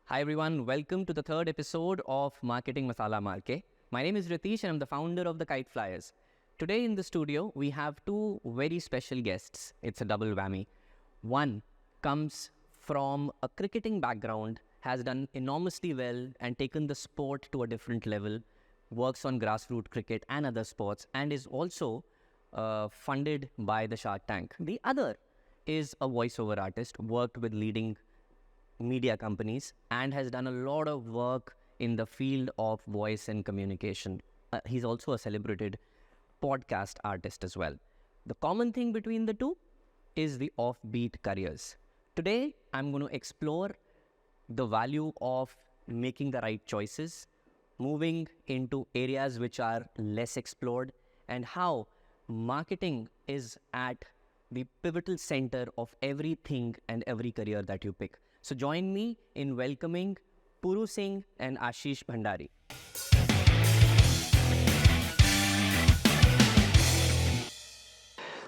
Hi everyone, welcome to the third episode of Marketing Masala Marke. My name is Ritesh and I'm the founder of the Kite Flyers. Today in the studio, we have two very special guests. It's a double whammy. One comes from a cricketing background, has done enormously well and taken the sport to a different level, works on grassroots cricket and other sports, and is also funded by the Shark Tank. The other is a voiceover artist, worked with leading media companies and has done a lot of work in the field of voice and communication. He's also a celebrated podcast artist as well. The common thing between the two is the offbeat careers. Today, I'm going to explore the value of making the right choices, moving into areas which are less explored, and how marketing is at the pivotal center of everything and every career that you pick. So join me in welcoming Puru Singh and Ashish Bhandari.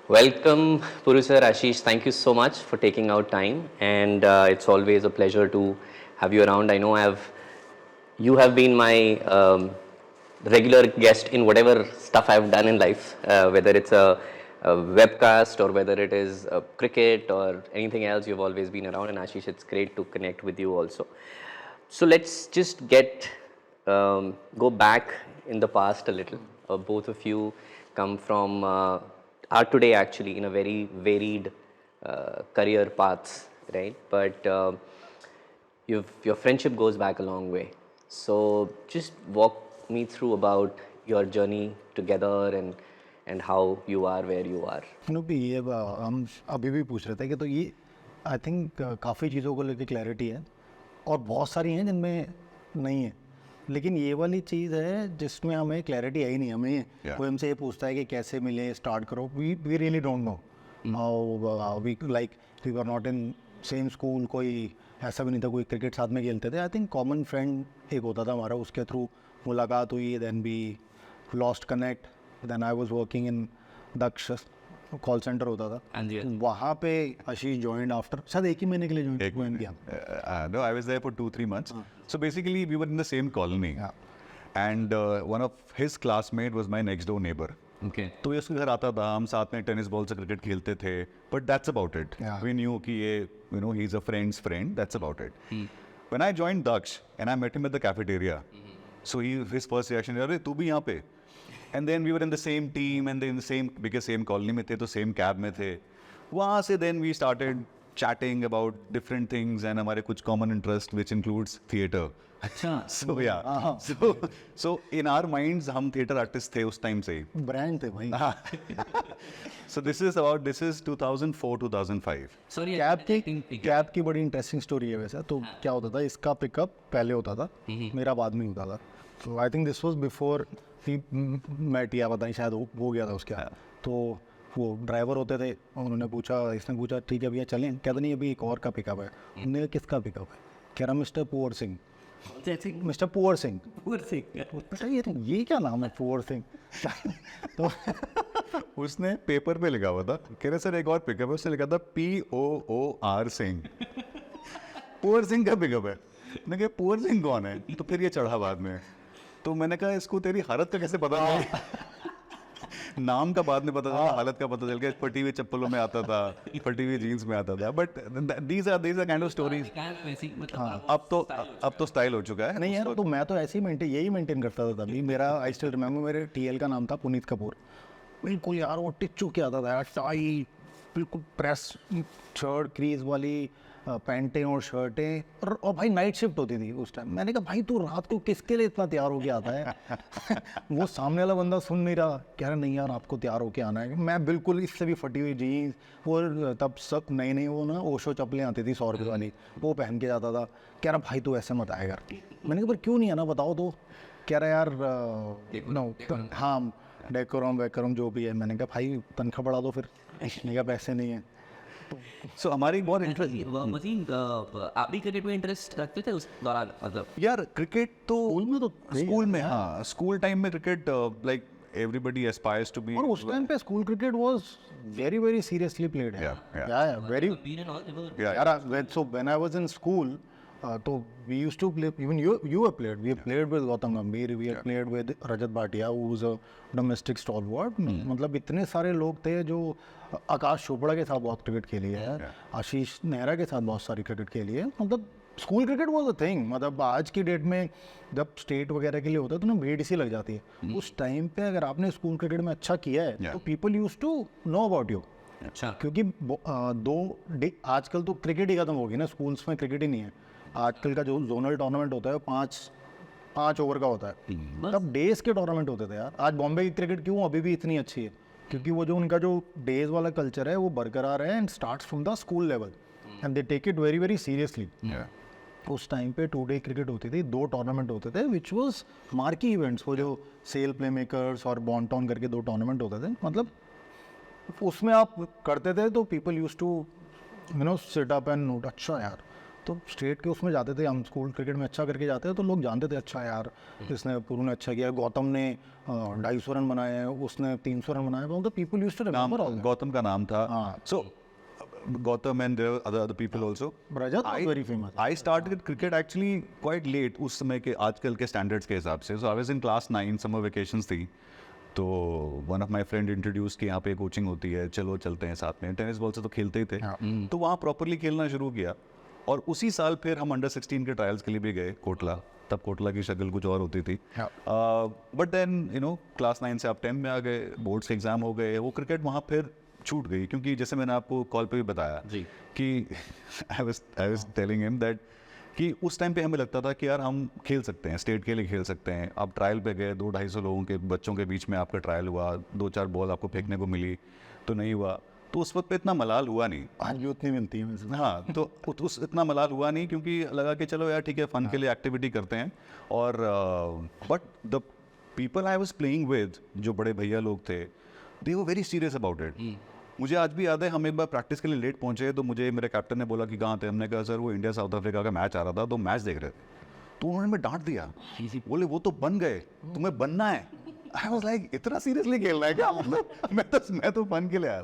Welcome, Puru sir, Ashish. Thank you so much for taking out time, and it's always a pleasure to have you around. I know you have been my regular guest in whatever stuff I've done in life, whether it's a webcast or whether it is cricket or anything else. You've always been around, and Ashish, it's great to connect with you also. So let's just go back in the past a little. Both of you come from are today actually in a very varied career paths, right? But your friendship goes back a long way. So just walk me through about your journey together and how you are where you are. भी ये हम अभी भी पूछ रहे थे कि तो ये आई थिंक काफ़ी चीज़ों को लेकर क्लैरिटी है और बहुत सारी हैं जिनमें नहीं है, लेकिन ये वाली चीज़ है जिसमें हमें क्लैरिटी है ही नहीं. हमें कोई हमसे ये पूछता है कि कैसे मिले, स्टार्ट करो, we really don't know how we like we were not in same school. कोई ऐसा भी नहीं था, कोई क्रिकेट साथ में खेलते थे. आई थिंक कॉमन फ्रेंड एक होता था हमारा, उसके थ्रू मुलाकात हुई, then we lost connect. Then I was working in Daksh call centre होता था, वहाँ पे आशीष जॉइंड आफ्टर शायद एक ही महीने के लिए ज्वाइन किया. No, I was there for 2-3 months. So basically we were in the same colony, and one of his classmate was my next door neighbor. Okay. तो ये उसके घर आता था, हम साथ में टेनिस बॉल से क्रिकेट खेलते थे, but that's about it. We knew कि ये he's a friend's friend. That's about it. When I joined Daksh and I met him at the cafeteria, so his first reaction was, अरे तू भी यहाँ पे? And then we were in the same team and in the same colony में थे, तो same cab में थे. वहाँ से then we started chatting about different things and हमारे कुछ common interest which includes theatre. अच्छा. So yeah. So in our minds हम theatre artists थे उस time से ही. ब्रांड थे भाई. So this is 2004-2005. Sorry, cab की बड़ी इंटरेस्टिंग स्टोरी है वैसे. तो क्या होता था, इसका पिकअप पहले होता था, मेरा बाद में होता था. तो I think this was before Matt, या पता नहीं शायद हो गया था उसके. तो वो ड्राइवर होते थे, उन्होंने पूछा, इसने पूछा ठीक है भैया चलें, कहते नहीं अभी एक और का पिकअप है. उन्होंने किसका पिकअप है? कह रहा mister poor Singh. Mister poor Singh. बेटा ये क्या नाम है पुअर सिंह? तो उसने पेपर पे लिखा हुआ था, कह रहे सर एक और पिकअप है, उसने लिखा था POOR सिंह. पुअर सिंह का पिकअप है. मैंने कहा पुअर सिंह कौन है? तो फिर ये चढ़ा बाद में. तो मैंने कहा इसको तेरी हालत का कैसे पता चला? नाम का बाद में पता चला, हालत का पता चल गया. फटी हुई चप्पलों में आता था, फटी हुई जीन्स में आता था. But these are kind of stories. अब तो स्टाइल हो चुका है. नहीं यार, तो मैं तो ऐसे ही यही मेंटेन करता था तभी. मेरा आई स्टिल रिमेंबर, मेरे TL का नाम था पुनीत कपूर. बिल्कुल यार वो टिच्चू के आता था यार, टाई बिल्कुल प्रेस शर्ट, क्रीज वाली पैंटें और शर्टें, और भाई नाइट शिफ्ट होती थी उस टाइम. मैंने कहा भाई तू रात को किसके लिए इतना तैयार होके आता है? वो सामने वाला बंदा सुन नहीं रहा, कह रहा नहीं यार आपको तैयार होके आना है. मैं बिल्कुल इससे भी फटी हुई जीन्स, और तब सब नई वो ना ओशो चप्पलें आती थी 100 रुपये वाली, वो पहन के जाता था. कह रहा भाई तू ऐसे मत आएगा. मैंने कहा पर क्यों नहीं आना बताओ तो. कह रहा यार नो, हाँ डेकोरम जो भी है. मैंने कहा भाई तनख्वाह बढ़ा दो फिर. नहीं कहा पैसे नहीं है. सो हमारी बहुत इंटरेस्ट. आप भी क्रिकेट में इंटरेस्ट रखते थे उस दौरान? मतलब यार क्रिकेट तो स्कूल में, हाँ. हाँ स्कूल टाइम में cricket like everybody aspires to be. और उस टाइम पे school cricket was very seriously played है. Yeah. Very been and all, they were Yeah. यार. So when I was in school तो we use to play, even you have played, we have played with Gautam Gambhir, we have played with Rajat Bhatia who was a domestic stalwart. मतलब इतने सारे लोग थे जो आकाश चोपड़ा के साथ बहुत क्रिकेट खेली है, आशीष नेहरा के साथ बहुत सारी क्रिकेट खेली है. मतलब school cricket was a thing. मतलब आज की डेट में जब स्टेट वगैरह के लिए होता है तो ना भीड़ सी लग जाती है. उस टाइम पे अगर आपने स्कूल क्रिकेट में अच्छा किया है तो people use to know about you. अच्छा. क्योंकि आजकल तो क्रिकेट ही खत्म हो गई ना, स्कूल्स में क्रिकेट ही नहीं है. आजकल का जो जोनल टूर्नामेंट होता है वो पाँच ओवर का होता है. तब डेज के टूर्नामेंट होते थे यार. आज बॉम्बे की क्रिकेट क्यों अभी भी इतनी अच्छी है? क्योंकि वो जो उनका जो डेज वाला कल्चर है वो बरकरार है and starts from the school level and they take it very very seriously. उस टाइम पे 2 डे क्रिकेट होती थी, 2 टूर्नामेंट होते थे विच वाज मार्की इवेंट्स. वो जो सेल प्ले मेकर्स और बॉन्टॉन करके 2 टूर्नामेंट होते थे. मतलब उसमें आप करते थे तो people use to sit up and note. अच्छा यार, तो स्टेट के उसमें जाते थे हम, स्कूल क्रिकेट में अच्छा करके जाते थे तो लोग जानते थे अच्छा यार इसने पुरू ने अच्छा किया, गौतम ने 250 रन बनाए हैं, उसने 300 रन बनाए हैं. तो people use to remember all. Gautam का नाम था. सो Gautam and there were other people also. Rajat was very famous. I started cricket actually quite late, उस समय के आजकल के standards के हिसाब से. So I was in class 9, summer vacations थी. तो one of my friend introduced कि यहाँ पे कोचिंग होती है, चलो चलते हैं साथ में. टेनिस बॉल से तो खेलते ही थे. तो वहाँ प्रॉपरली खेलना शुरू किया. और उसी साल फिर हम अंडर 16 के ट्रायल्स के लिए भी गए कोटला. तब कोटला की शक्ल कुछ और होती थी. बट देन क्लास 9 से आप 10 में आ गए, बोर्ड्स के एग्जाम हो गए, वो क्रिकेट वहाँ फिर छूट गई. क्योंकि जैसे मैंने आपको कॉल पे भी बताया कि I was telling him that कि उस टाइम पे हमें लगता था कि यार हम खेल सकते हैं, स्टेट के लिए खेल सकते हैं. आप ट्रायल पे गए, 200-250 लोगों के बच्चों के बीच में आपका ट्रायल हुआ, 2-4 बॉल आपको फेंकने को मिली तो नहीं हुआ. तो उस वक्त पे इतना मलाल हुआ नहीं. आज भी उतनी मिलती है. हाँ, तो उस इतना मलाल हुआ नहीं क्योंकि लगा कि चलो यार ठीक है, फन के लिए एक्टिविटी करते हैं. और but the people I was playing with, जो बड़े भैया लोग थे, they were very serious about it. मुझे आज भी याद है, हम एक बार प्रैक्टिस के लिए लेट पहुंचे तो मुझे मेरे कैप्टन ने बोला कि कहाँ थे. हमने कहा सर वो इंडिया साउथ अफ्रीका का मैच आ रहा था तो मैच देख रहे थे. तो उन्होंने मैं डांट दिया, बोले वो तो बन गए, तुम्हें बनना है. आई वाज लाइक इतना सीरियसली खेलना है क्या? मतलब मैं तो फन के लिए आया.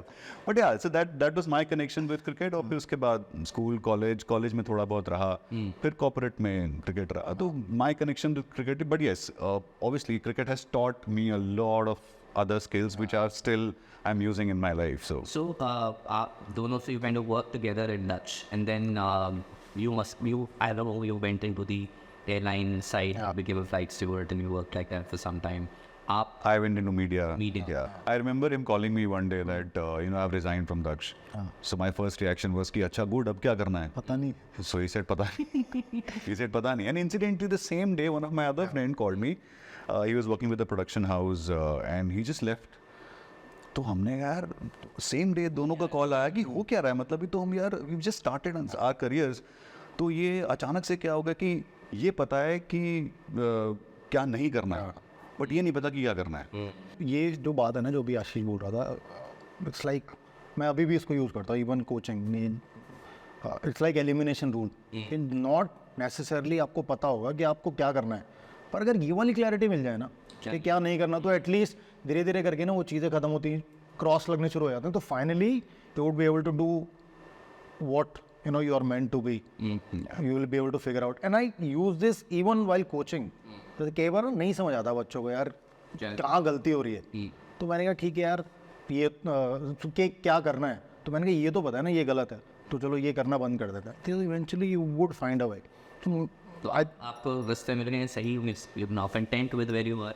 बट यार so that was my connection with cricket. और फिर उसके बाद स्कूल, कॉलेज में थोड़ा बहुत रहा, फिर कॉर्पोरेट में क्रिकेट रहा. तो my connection with cricket. But yes, obviously cricket has taught me a lot of other skills which are still I'm using in my life. So दोनों से you kind of work together in Dutch, and then I don't know, you went into the airline side, became a flight steward, and you worked like that for some time. I went into media. Yeah. I remember him calling me one day that I've resigned from Dutch. So my first reaction was कि अच्छा good, अब क्या करना है? पता नहीं. So he said पता नहीं. He said पता नहीं. And incidentally the same day one of my other friend called me. He was working with a production house and he just left. तो हमने यार सेम डे दोनों का कॉल आया कि हो क्या रहा है, मतलब भी तो हम यार we just started our careers. तो ये अचानक से क्या होगा कि ये पता है कि क्या नहीं करना है, बट ये नहीं पता कि क्या करना है. ये जो बात है ना, जो भी आशीष बोल रहा था, इट्स लाइक मैं अभी भी इसको यूज़ करता हूँ. Even coaching, it's like elimination rule. Not necessarily आपको पता होगा कि आपको क्या करना है, पर अगर ये वाली क्लैरिटी मिल जाए ना कि क्या नहीं करना, तो एटलीस्ट धीरे धीरे करके ना वो चीज़ें खत्म होती हैं, क्रॉस लगने शुरू हो जाते हैं. तो finally you would be able to do what you are meant to be. You will be able to figure out. And I use this even while coaching. तो कई बार नहीं समझ आता बच्चों को यार क्या गलती हो रही है. तो मैंने कहा ठीक है यार, ये क्या करना है. तो मैंने कहा ये तो पता है ना ये गलत है, तो चलो ये करना बंद कर देता है. तो eventually you would find a way. तो आपको रास्ते मिल गए सही, you now content with where you are.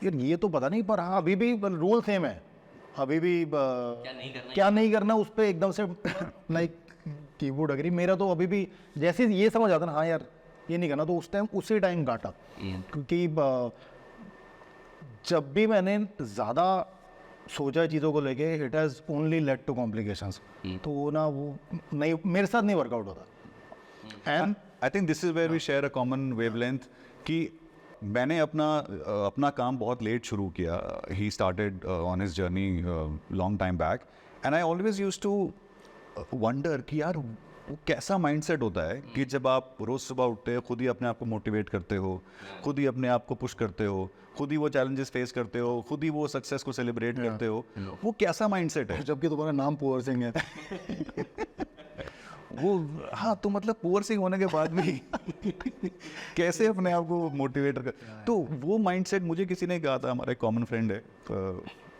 यार ये तो पता नहीं, पर हाँ अभी भी रूल सेम है. अभी भी क्या नहीं करना उस पर एकदम से लाइक कीबोर्ड अग्री. मेरा तो अभी भी जैसे ये समझ आता ना, हाँ यार ये नहीं करना, तो उस टाइम उसी टाइम काटा. क्योंकि जब भी मैंने ज़्यादा सोचा चीज़ों को लेके, it has only led to complications. तो वो ना वो नहीं, मेरे साथ नहीं वर्कआउट होता. And I think this is where we share a common wavelength कि मैंने अपना काम बहुत लेट शुरू किया. He started on his journey long time back, and I always used to wonder कि यार वो कैसा माइंडसेट होता है कि जब आप रोज़ सुबह उठते हो, खुद ही अपने आप को मोटिवेट करते हो, खुद ही अपने आप को पुश करते हो, खुद ही वो चैलेंजेस फेस करते हो, खुद ही वो सक्सेस को सेलिब्रेट करते हो. वो कैसा माइंडसेट है? जबकि तुम्हारा नाम पुअर सिंह है. वो हाँ, तो मतलब पुअर सिंह होने के बाद भी कैसे अपने आप को मोटिवेट कर, तो वो माइंडसेट मुझे किसी ने कहा था, हमारा एक कॉमन फ्रेंड है,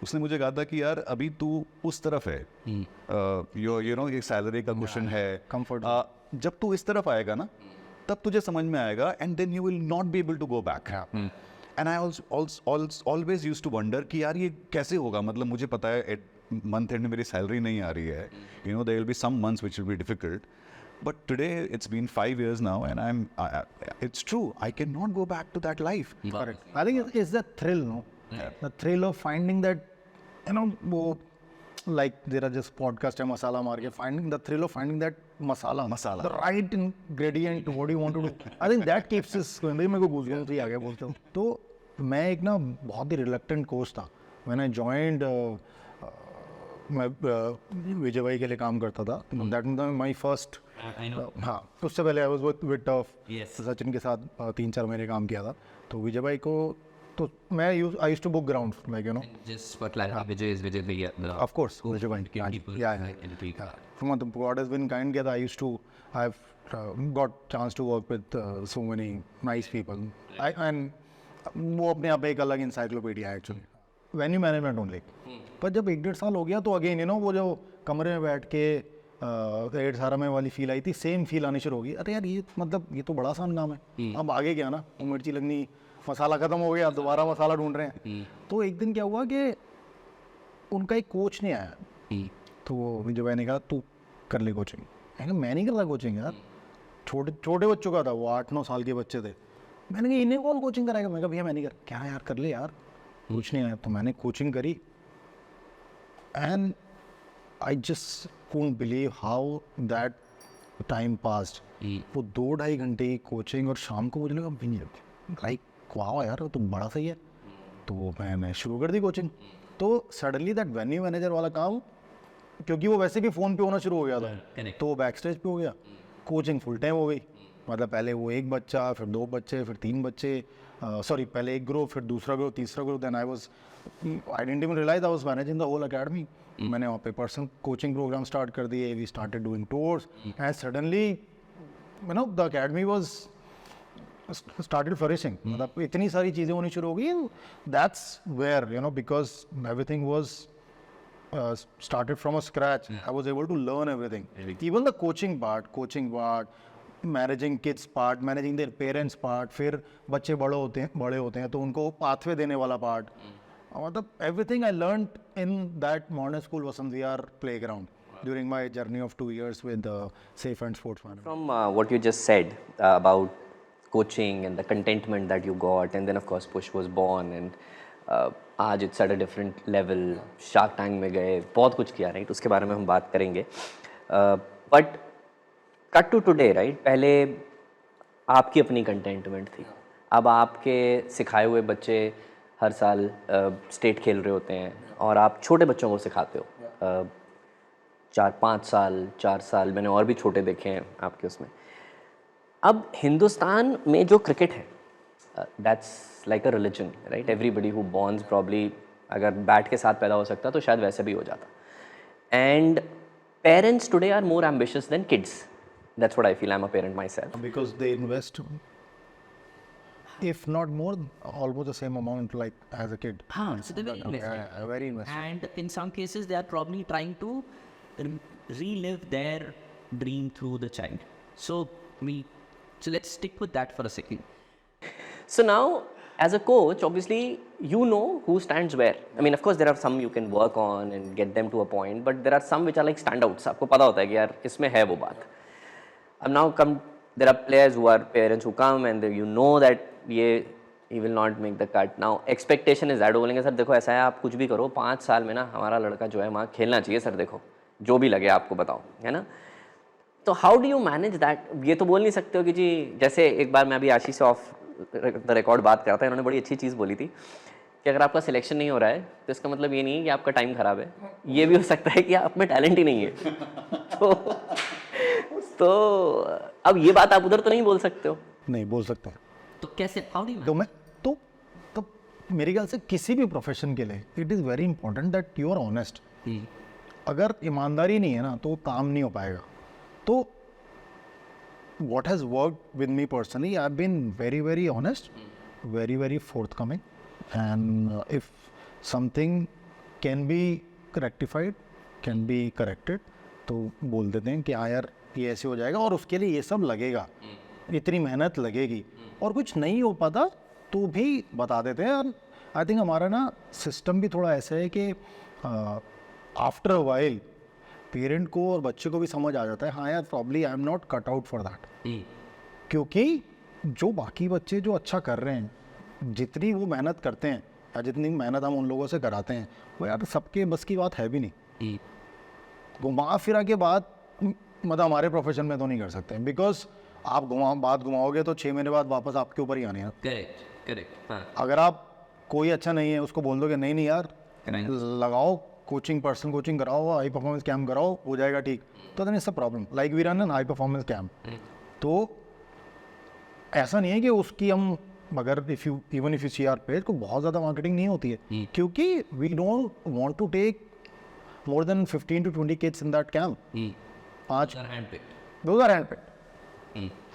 उसने मुझे कहा था कि यार अभी तू उस तरफ है, यू नो ये सैलरी का क्वेश्चन है, comfort जब तू इस तरफ आएगा ना तब तुझे समझ में आएगा, and then you will not be able to go back. And I always used to wonder कि यार ये कैसे होगा, मतलब मुझे पता है मंथ एंड में मेरी सैलरी नहीं आ रही है, you know there will be some months which will be difficult, but today it's been 5 years now and it's true, I cannot go back to that life. Correct. I think it's the thrill, no? The thrill of finding that, you know, like there are just podcast है masala मार के, finding the thrill of finding that masala, the right ingredient, what you want to do. I think that keeps us going. मेरे को goosebumps ही आ गया बोलते हो। तो मैं एक ना बहुत ही reluctant coach था when I joined. मैं विजय भाई के लिए काम करता था, दैट वाज माय फर्स्ट। हाँ, उससे पहले आई वाज विद सचिन के साथ 3-4 महीने काम किया था। तो विजय भाई को तो मैं I used to book ground, like you know, Just for clarity, Vijay Bhaiya, the of course Vijay भाई, people या in the peak. मतलब गॉड हैज बीन काइंड किया था। I used to have got chance to work with so many nice people, and वो अपने आप एक अलग इंसाइक्लोपीडिया है एक्चुअली, वेन्यू मैनेजमेंट ओनली। पर जब 1-1.5 साल हो गया तो अगेन यू नो वो जो कमरे में बैठ के 18 में वाली फील आई थी, सेम फील आनी शुरू होगी। अरे यार ये मतलब ये तो बड़ा आसान काम है, अब आगे क्या ना, वो मिर्ची लगनी, मसाला खत्म हो गया, दोबारा मसाला ढूंढ रहे हैं। तो एक दिन क्या हुआ कि उनका एक कोच नहीं आया, तो विजय भाई ने कहा तू कर ले कोचिंग। मैं नहीं कर रहा कोचिंग यार, छोटे बच्चों का था वो, 8-9 साल के बच्चे थे। मैंने कहा इन्हें कौन कोचिंग कराएगा? मैं कहा भैया मैं नहीं कर। क्या यार कर ले यार, कुछ नहीं आया। तो मैंने कोचिंग करी and I just couldn't believe how that time passed. वो 2-2.5 घंटे की कोचिंग और शाम को मुझे लगा लाइक वाह यार तो बड़ा सही है। तो मैंने शुरू कर दी कोचिंग। तो सडनली दैट वेन्यू मैनेजर वाला काम, क्योंकि वो वैसे भी फ़ोन पे होना शुरू हो गया था, तो वो बैक स्टेज पे हो गया। कोचिंग फुल टाइम हो गई, मतलब पहले वो 1 बच्चा, फिर 2 बच्चे, फिर 3 बच्चे, सॉरी पहले एक ग्रुप, फिर दूसरा ग्रुप, तीसरा group. Then I didn't even realise I was managing the whole academy. मैंने वहाँ पे पर्सनल कोचिंग प्रोग्राम स्टार्ट कर दिए, we started doing tours and suddenly you know the academy was started flourishing. मतलब इतनी सारी चीज़ें होनी शुरू हो गई। That's where you know because everything was started from a scratch. I was able to learn everything. Even the coaching part, managing kids part, managing their parents part, फिर बच्चे बड़े होते हैं तो उनको पाथवे देने वाला part. मतलब everything I learned in that modern school Vasant Vihar playground during my journey of 2 years with Safe and Sports Management. From what you just said about coaching and the contentment that you got, and then of course Push was born, and आज it's at a different level, shark Tank में गए, बहुत कुछ किया, right? उसके बारे में हम बात करेंगे। But cut to today, right? पहले आपकी अपनी कंटेंटमेंट थी, अब आपके सिखाए हुए बच्चे हर साल स्टेट खेल रहे होते हैं और आप छोटे बच्चों को सिखाते हो, 4-5 साल, 4 साल, मैंने और भी छोटे देखे हैं आपके उसमें। अब हिंदुस्तान में जो क्रिकेट है, that's like a religion, right? Everybody who borns probably अगर बैट के साथ पैदा हो सकता तो शायद वैसे भी हो जाता। And parents today are more ambitious than kids. That's what I feel. I'm a parent myself. Because they invest, if not more, almost the same amount like as a kid. So they're very invested. Very invested. And in some cases, they are probably trying to relive their dream through the child. So let's stick with that for a second. So now, as a coach, obviously, you know who stands where. I mean, of course, there are some you can work on and get them to a point, but there are some which are like standouts. आपको पता होता है कि यार इसमें है वो बात. Now there are players who are parents who come and you know that he will not make the cut. Now expectation is that वो बोलेंगे सर देखो ऐसा है, आप कुछ भी करो, 5 साल में ना हमारा लड़का जो है वहाँ खेलना चाहिए सर, देखो जो भी लगे आपको बताओ, है ना? तो how do you manage that? ये तो बोल नहीं सकते हो कि जी, जैसे एक बार मैं अभी आशीष से ऑफ द रिकॉर्ड बात कर रहा था, इन्होंने बड़ी अच्छी चीज़ बोली थी कि अगर आपका सिलेक्शन नहीं हो रहा है तो इसका मतलब ये नहीं है कि आपका टाइम खराब है, ये भी हो सकता है कि आप में टैलेंट ही नहीं है। तो अब ये बात आप उधर तो नहीं बोल सकते हो। नहीं बोल सकते। तो कैसे, हाउ डू तो मैं तो मेरे ख्याल से किसी भी प्रोफेशन के लिए it is very important that you are honest. अगर ईमानदारी नहीं है ना तो काम नहीं हो पाएगा। तो what has worked with me personally, I've been very, very honest, very, very forthcoming. And if something can be rectified, can be corrected, तो बोल देते हैं कि हाँ यार ये ऐसे हो जाएगा और उसके लिए ये सब लगेगा, इतनी मेहनत लगेगी, और कुछ नहीं हो पाता तो भी बता देते हैं. और आई थिंक हमारा ना सिस्टम भी थोड़ा ऐसा है कि आफ्टर अ वाइल पेरेंट को और बच्चे को भी समझ आ जाता है हाँ यार probably I am not cut out for that. क्योंकि जो बाकी बच्चे जो अच्छा कर रहे हैं, जितनी वो मेहनत करते हैं या जितनी मेहनत हम उन लोगों से कराते हैं, वो यार सबके बस की बात है भी नहीं. घुमा फिरा के बात मतलब हमारे प्रोफेशन में तो नहीं कर सकते, बिकॉज आप बात घुमाओगे तो 6 महीने बाद वापस आपके ऊपर ही आने हैं. करेक्ट. हाँ. अगर आप कोई अच्छा नहीं है उसको बोल दोगे नहीं नहीं यार लगाओ कोचिंग, पर्सनल कोचिंग कराओ, हाई परफॉर्मेंस कैम्प कराओ, हो जाएगा ठीक, तो then it's a problem. Like we run an high performance camp, तो ऐसा नहीं है कि उसकी हम अगर even if you see our page को बहुत ज़्यादा मार्केटिंग नहीं होती है, क्योंकि we don't want to take more than 15 to 20 kids in that camp. 5 those are handpicked.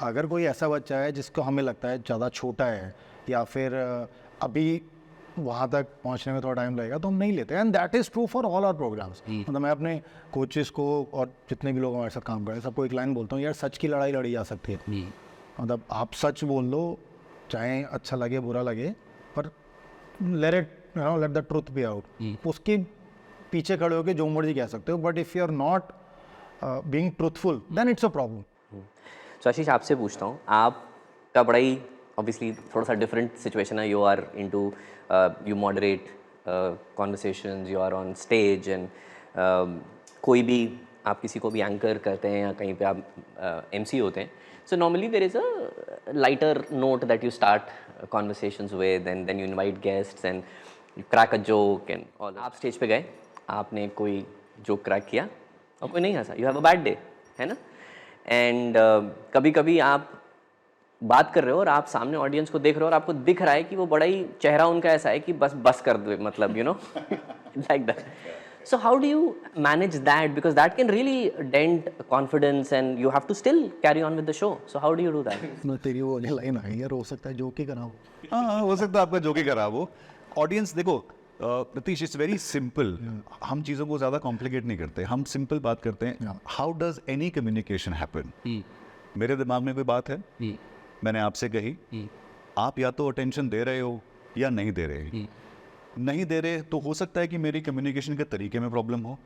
अगर कोई ऐसा बच्चा है जिसको हमें लगता है ज़्यादा छोटा है या फिर अभी वहाँ तक पहुँचने में थोड़ा टाइम लगेगा, तो हम नहीं लेते. And that is true for all our programmes. मतलब मैं अपने कोचेस को और जितने भी लोग हमारे साथ काम कर रहे हैं सबको एक लाइन बोलता हूँ, यार सच की लड़ाई लड़ी जा सकती है. मतलब आप सच बोल लो, चाहे अच्छा लगे बुरा लगे, पर let the truth be out. उसके पीछे खड़े होकर जो मर्जी कह सकते हो, but if you are not being truthful then it's a problem. So Ashish आपसे पूछता हूँ, आपका पढ़ाई ऑब्वियसली थोड़ा सा डिफरेंट सिचुएशन है. You are into you moderate conversations, you are on stage, and कोई भी आप किसी को भी एंकर करते हैं या कहीं पे आप MC होते हैं. So normally there is a lighter note that you start conversations with, and then you invite guests and you crack a joke and all. आप स्टेज पे गए, आपने कोई जोक क्रैक किया और कोई नहीं हंसा, you have a bad day, है ना. एंड कभी कभी आप बात कर रहे हो और आप सामने ऑडियंस को देख रहे हो और आपको दिख रहा है कि वो बड़ा ही चेहरा उनका ऐसा है कि बस कर दो, मतलब you know like that. So how do you manage that? Because that can really dent confidence and you have to still carry on with the show. So how do you do that? तेरी वो वाली line आई यार, हो सकता है joke ही कराओ. हाँ हो सकता है आपका जोक ही करा वो. ऑडियंस देखो प्रतीश, इट्स वेरी सिंपल. हम चीज़ों को ज़्यादा कॉम्प्लिकेट नहीं करते, हम सिंपल बात करते हैं. How does any communication happen? मेरे दिमाग में कोई बात है, मैंने आपसे कही, आप या तो अटेंशन दे रहे हो या नहीं दे रहे. नहीं दे रहे तो हो सकता है कि मेरी कम्युनिकेशन के तरीके में प्रॉब्लम हो,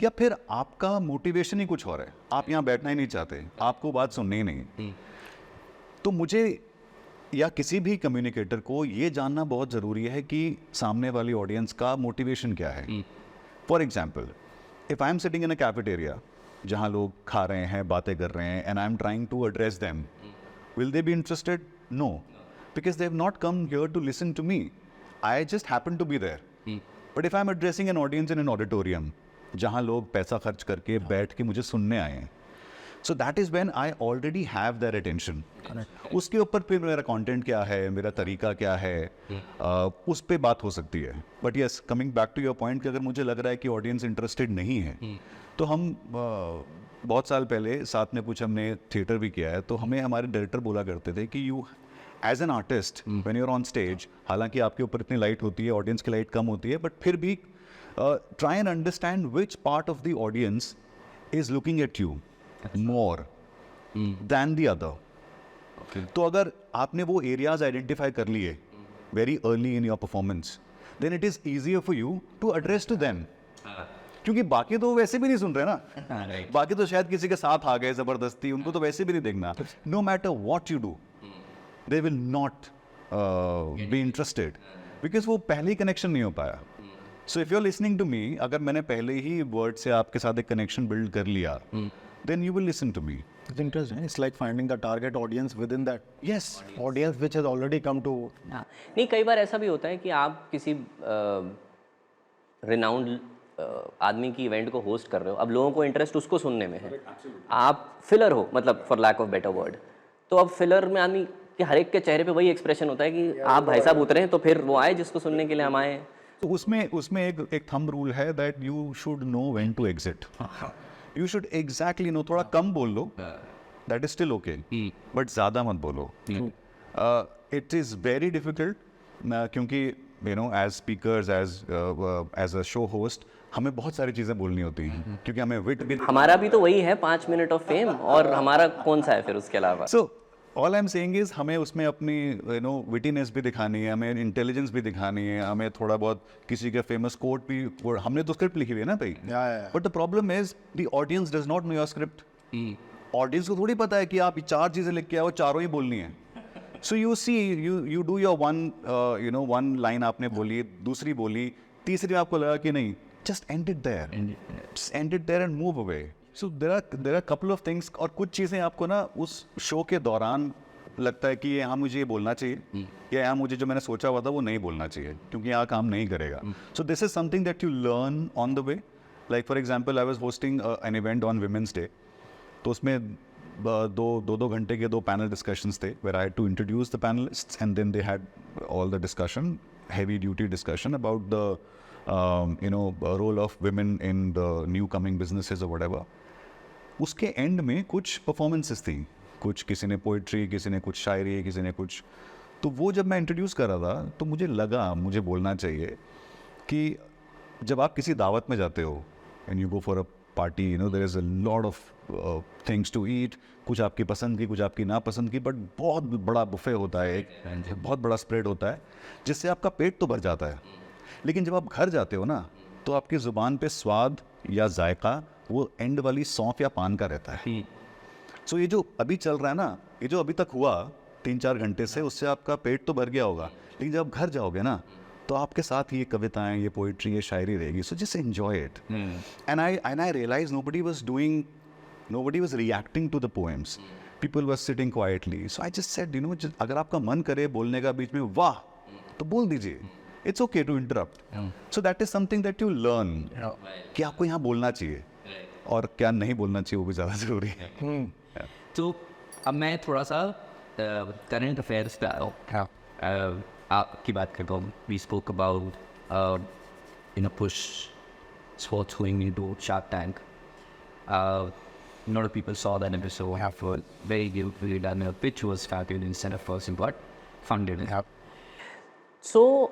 या फिर आपका मोटिवेशन ही कुछ और है, आप यहाँ बैठना ही नहीं चाहते, आपको बात सुननी ही नहीं. तो मुझे या किसी भी कम्युनिकेटर को ये जानना बहुत ज़रूरी है कि सामने वाली ऑडियंस का मोटिवेशन क्या है. For example, if I am sitting in a cafeteria जहाँ लोग खा रहे हैं, बातें कर रहे हैं, and I am trying to address them, will they be interested? No, because they have not come here to listen to me. I just happen to be there. But if I'm addressing an audience in an auditorium, जहाँ लोग पैसा खर्च करके बैठ के मुझे सुनने आए हैं, so that is when I already have their attention. उसके ऊपर फिर मेरा content क्या है, मेरा तरीका क्या है, उस पे बात हो सकती है. But yes, coming back to your point कि अगर मुझे लग रहा है कि audience interested नहीं है, तो हम बहुत साल पहले साथ में कुछ हमने थिएटर भी किया है, तो हमें हमारे डायरेक्टर बोला करते थे कि you as an artist when you are on stage, हालांकि आपके ऊपर इतनी लाइट होती है, ऑडियंस की लाइट कम होती है, बट फिर भी try and understand which part of the audience is looking at you more than the other. तो अगर आपने वो एरियाज आइडेंटिफाई कर लिए very early in your performance, then it is easier for you to address to them. क्योंकि बाकी तो वैसे भी नहीं सुन रहे ना, बाकी तो शायद किसी के साथ आ गए जबरदस्ती, उनको तो वैसे भी नहीं देखना. No matter what you do, they will not be interested because वो पहले ही कनेक्शन नहीं हो पाया. So if you're listening to me, अगर मैंने पहले ही वर्ड से आपके साथ एक कनेक्शन बिल्ड कर लिया, then you will listen to me. It's interesting. It's like finding the target audience within that. Yes. Audience which has already come to. हाँ, नहीं कई बार ऐसा भी होता है कि आप किसी रिनाउंड आदमी की इवेंट को होस्ट कर रहे हो, अब लोगों को इंटरेस्ट उसको सुनने में है, आप फिलर हो, मतलब for lack of better word. तो अब फिलर में आदमी कि हर एक के चेहरे पे वही एक्सप्रेशन होता है कि आप भाई साहब उतरे हैं तो फिर वो आए जिसको सुनने के लिए हम आए. तो उसमें एक थंब रूल है that you should know when to exit. You should exactly know. थोड़ा कम बोल लो, that is still okay, but ज़्यादा मत बोलो. इट इज़ वेरी डिफिकल्ट क्योंकि you know as speakers as a show host हमें बहुत सारी चीज़ें बोलनी होती हैं क्योंकि हमें विट भी. हमारा भी तो वही है 5 मिनट ऑफ फेम, और हमारा कौन सा है फिर उसके अलावा. So all I am saying is हमें उसमें अपनी यू नो विटीनेस भी दिखानी है, हमें इंटेलिजेंस भी दिखानी है, हमें थोड़ा बहुत किसी का फेमस कोट भी. हमने तो स्क्रिप्ट लिखी हुई है ना भाई, but the problem is the audience does not know your script. Audience को थोड़ी पता है कि आप 4 चीज़ें लिख के आओ, चारों ही बोलनी है. So you see you do your one line आपने बोली, दूसरी बोली, तीसरी में आपको लगा कि नहीं, just end it there and move away. So there are couple of things, और कुछ चीज़ें आपको ना उस शो के दौरान लगता है कि यहाँ मुझे ये बोलना चाहिए या यहाँ मुझे जो मैंने सोचा हुआ था वो नहीं बोलना चाहिए क्योंकि यहाँ काम नहीं करेगा. So this is something that you learn on the way. Like for example, I was hosting an event on Women's Day. तो उसमें दो घंटे के 2 पैनल डिस्कशंस थे where I had to introduce the panelists and then they had all the discussion, heavy duty discussion about the role of women in the new coming businesses or whatever. उसके and में कुछ performances थी, कुछ किसी ने poetry, किसी ने कुछ शायरी, किसी ने कुछ. तो वो जब मैं इंट्रोड्यूस कर रहा था तो मुझे लगा मुझे बोलना चाहिए कि जब आप किसी दावत में जाते हो and you go for a party, you know there is a lot of things to eat, कुछ आपकी पसंद की, कुछ आपकी नापसंद की, बट बहुत बड़ा बुफे होता है, एक बहुत बड़ा स्प्रेड होता है जिससे आपका पेट तो भर जाता है. लेकिन जब आप घर जाते हो ना तो आपकी ज़ुबान पे स्वाद या जायका वो एंड वाली सौंफ या पान का रहता है. सो ये जो अभी चल रहा है ना, ये जो अभी तक हुआ 3-4 घंटे से, उससे आपका पेट तो भर गया होगा, लेकिन जब आप घर जाओगे ना तो आपके साथ ये कविताएं, ये पोइट्री, ये शायरी रहेगी. So just enjoy it. And I realise nobody was reacting to the poems, people were sitting quietly. So I just said, you know, अगर आपका मन करे बोलने का बीच में वाह, तो बोल दीजिए. It's okay to interrupt. So that is something that you learn. कि आपको यहाँ बोलना चाहिए और क्या नहीं बोलना चाहिए वो भी ज़्यादा ज़रूरी है. तो अब मैं थोड़ा सा करंट अफेयर्स पे आया हूँ. आपकी बात करता हूँ. We spoke about push sports going into Shark Tank. A lot of people saw that episode. Have very beautifully done. The pitch was fabulous instead of person, but funded it. So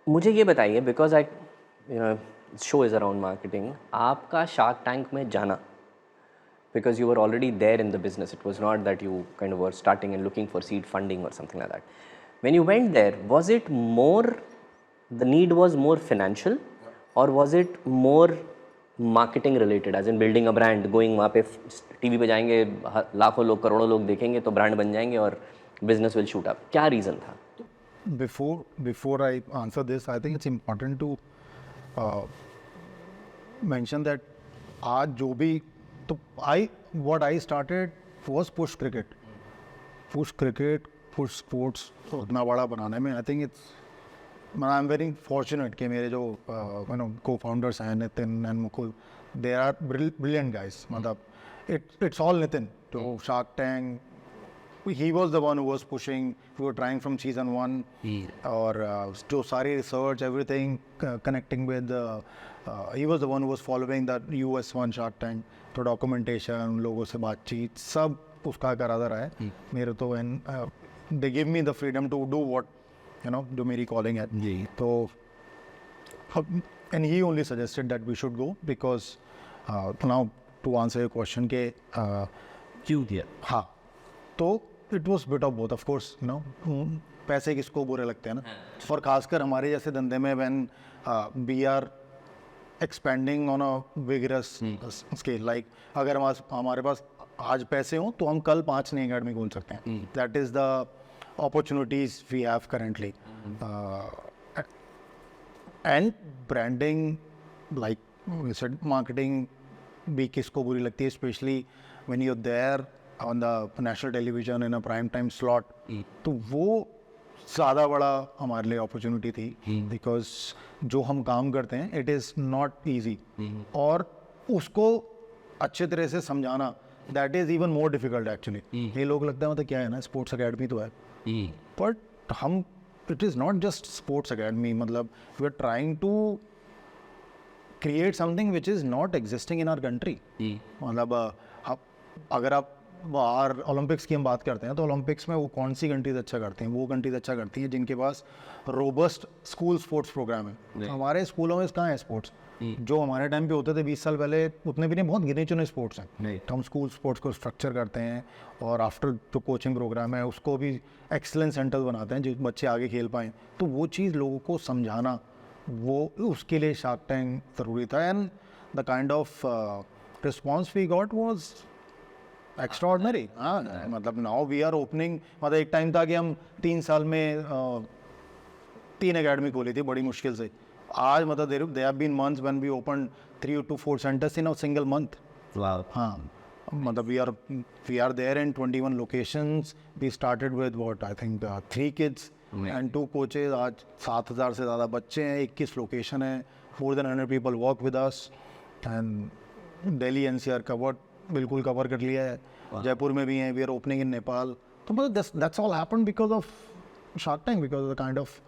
मुझे ये बताइए, because I show is around marketing, आपका Shark Tank में जाना, because you were already there in the business, it was not that you kind of were starting and looking for seed funding और something like that. When you went there, was it more the need was more financial, और was it more marketing related, as in building a brand, going वहाँ पे TV पे जाएंगे, लाखों लोग, करोड़ों लोग देखेंगे तो ब्रांड बन जाएंगे और बिजनेस विल शूट अप? क्या रीज़न था? Before I answer this, I think it's important to mention that आज जो भी तो what I started was push cricket, push sports इतना बड़ा बनाने में. I think I'm very fortunate कि मेरे जो co-founders हैं, Nitin and Mukul, they are brilliant guys. मतलब it's all Nitin to Shark Tank. He was the one who was pushing. We were trying from season 1 और जो सारी research, everything connecting with he was the one who was following that US one Shark Tank. तो documentation, लोगों से बातचीत, सब उसका कराता रहा है. मेरे तो they give me the freedom to do what जो मेरी calling है. तो and he only suggested that we should go because now to answer your question के क्यों दिया? हाँ, तो it was bit of both. Of course पैसे किसको बुरे लगते हैं ना, और खासकर हमारे जैसे धंधे में when we are expending on a vigorous scale. Like अगर हमारे पास आज पैसे हों तो हम कल 5 नई अकेडमी खोल सकते हैं. That is the opportunities we have currently. And branding, like marketing भी किसको बुरी लगती है, specially when you are there on the national television in a prime time slot. तो वो ज़्यादा बड़ा हमारे लिए अपॉर्चुनिटी थी, बिकॉज जो हम काम करते हैं इट इज़ नॉट ईजी, और उसको अच्छे तरह से समझाना that is even more difficult actually. ये लोग लगता है मतलब क्या है ना, स्पोर्ट्स अकेडमी तो है, बट हम it is not just sports academy. मतलब we are trying to create something which is not existing in our country. मतलब अगर आप बाहर ओलंपिक्स की हम बात करते हैं तो ओलंपिक्स में वो कौन सी कंट्रीज अच्छा करती हैं? वो कंट्रीज अच्छा करती हैं जिनके पास रोबस्ट स्कूल स्पोर्ट्स प्रोग्राम है। हमारे स्कूलों में कहाँ है स्पोर्ट्स? जो हमारे टाइम पे होते थे 20 साल पहले, उतने भी नहीं, बहुत गिने चुने स्पोर्ट्स हैं। तो हम स्कूल स्पोर्ट्स को स्ट्रक्चर करते हैं और आफ्टर जो कोचिंग प्रोग्राम है उसको भी एक्सीलेंस सेंटर बनाते हैं जो बच्चे आगे खेल पाएँ। तो वो चीज़ लोगों को समझाना, वो उसके लिए शार्क टैंक ज़रूरी था। And the kind of response we got was extraordinary. हाँ, मतलब नाउ वी आर ओपनिंग, मतलब एक टाइम था कि हम 3 साल में 3 एकेडमी खोली थी बड़ी मुश्किल से। आज मतलब they have been months when we open 3 to 4 centres in a single month. हाँ, मतलब we are there in 21 locations. We started with what I think 3 kids and 2 coaches। आज 7,000 से ज़्यादा बच्चे हैं, 21 लोकेशन है, more than 100 people work with us and Delhi NCR covered, बिल्कुल cover कर लिया है। जयपुर में भी हैं, we are opening in Nepal. तो मतलब that's all happened because of Shark Tank, because of the kind of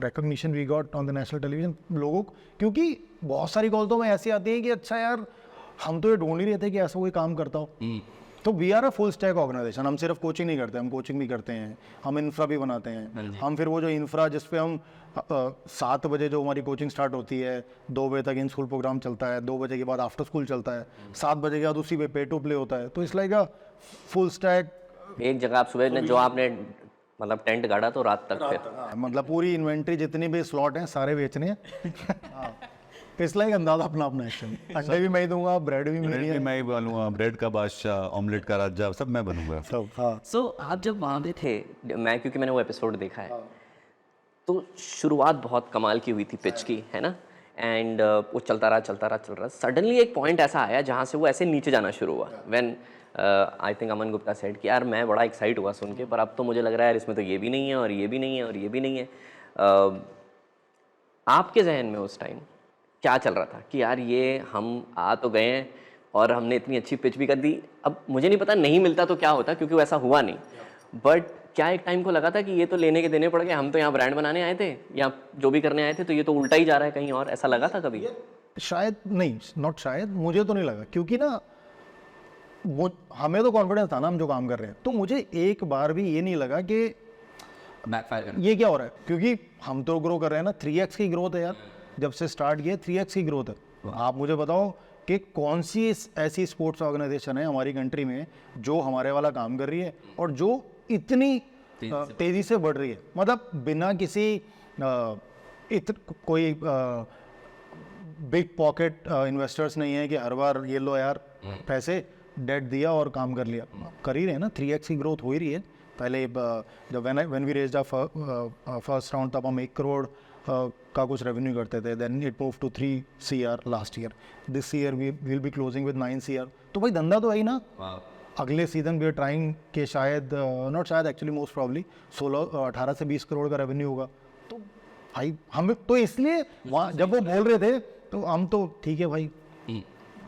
recognition we got on the national television. लोगों, क्योंकि बहुत सारी कॉल तो मैं ऐसी आती है कि अच्छा यार हम तो ये ढूंढ ही रहे थे कि ऐसा कोई काम करता हो। तो we are a full stack organisation. हम सिर्फ कोचिंग नहीं करते, हम कोचिंग भी करते हैं, हम इंफ्रा भी बनाते हैं। हम फिर वो जो इंफ्रा जिस पे हम 7 बजे जो हमारी कोचिंग स्टार्ट होती है, 2 बजे तक इन स्कूल प्रोग्राम चलता है, 2 बजे के बाद आफ्टर स्कूल चलता है, 7 बजे के बाद उसी पे पे टू प्ले होता है। तो इस लाइक अ फुल स्टैक। एक जगह आप सुबह ने जो आपने मतलब टेंट गाड़ा तो रात तक फिर मतलब पूरी इन्वेंट्री जितनी भी स्लॉट हैं सारे बेचने हैं। इस लाइक अंदाजा अपना अपना एक्शन। अंडे भी मैं ही दूंगा, ब्रेड भी मेरी है। मैं ही बनूंगा, ब्रेड का बादशाह, ऑमलेट का राजा, सब मैं बनूंगा। सब, हाँ। सो आप जब वहाँ पे थे, मैं क्योंकि मैंने वो एपिसोड देखा है, तो शुरुआत बहुत कमाल की हुई थी पिच की, है ना? एंड वो चलता रहा। सडनली एक पॉइंट ऐसा आया जहाँ से वो ऐसे नीचे जाना शुरू हुआ। When I think Aman Gupta said कि यार मैं बड़ा एक्साइट हुआ सुन के, पर अब तो मुझे लग रहा है यार इसमें तो ये भी नहीं है और ये भी नहीं है और ये भी नहीं है। आपके जहन में उस टाइम क्या चल रहा था कि यार ये हम आ तो गए हैं और हमने इतनी अच्छी पिच भी कर दी, अब मुझे नहीं पता नहीं मिलता तो क्या होता, क्योंकि वैसा हुआ नहीं, बट क्या एक टाइम को लगा था कि ये तो लेने के देने पड़ गए, हम तो यहाँ ब्रांड बनाने आए थे या जो भी करने आए थे, तो ये तो उल्टा ही जा रहा है कहीं और, ऐसा लगा था कभी? शायद नहीं, नॉट शायद, मुझे तो नहीं लगा, क्योंकि ना हमें तो कॉन्फिडेंस था ना हम जो काम कर रहे हैं। तो मुझे एक बार भी ये नहीं लगा कि ये क्या हो रहा है, क्योंकि हम तो ग्रो कर रहे हैं ना। 3x की ग्रोथ है यार, जब से स्टार्ट किया 3x की ग्रोथ है। आप मुझे बताओ कि कौन सी ऐसी स्पोर्ट्स ऑर्गेनाइजेशन है हमारी कंट्री में जो हमारे वाला काम कर रही है और जो इतनी तेज़ी से बढ़ रही है। मतलब बिना किसी कोई बिग पॉकेट इन्वेस्टर्स नहीं है कि हर बार ये लो यार पैसे, डेट दिया और काम कर लिया। कर ही रहे हैं ना, 3x की ग्रोथ हो ही रही है। पहले जब when we raised our first round तब हम 1 करोड़ का कुछ रेवेन्यू करते थे, then it move to 3 CR last year. This year we will be closing with 9 CR। तो भाई धंधा तो है ही ना। अगले सीजन वी आर ट्राइंग के शायद नॉट शायद एक्चुअली मोस्ट प्रॉब्ली 18 से 20 करोड़ का रेवेन्यू होगा। तो भाई हम तो इसलिए वहाँ जब वो बोल रहे थे तो हम तो ठीक है भाई,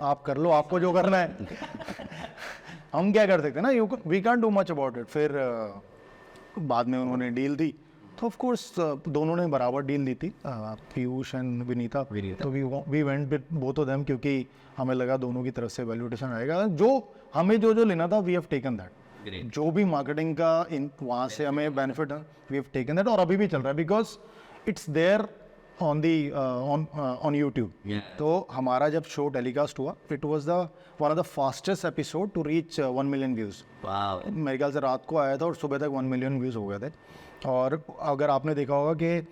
आप कर लो, आपको जो करना है। हम क्या कर सकते हैं ना, we can't do much about it. फिर बाद में उन्होंने डील दी, तो ऑफ कोर्स दोनों ने बराबर डील दी थी, पीयूष एंड विनीता। तो we went with both of them, क्योंकि हमें लगा दोनों की तरफ से वैल्यूएशन आएगा। जो हमें जो लेना था वी हैव टेकन दैट। जो भी मार्केटिंग का वहाँ से हमें बेनिफिट है वी हैव टेकन दैट, और अभी भी चल रहा है because it's there on the on YouTube. तो हमारा जब शो टेलीकास्ट हुआ, it was the one of the fastest episode to reach 1 million views. मेरे ख्याल से रात को आया था और सुबह तक 1 मिलियन व्यूज़ हो गए थे। और अगर आपने देखा होगा कि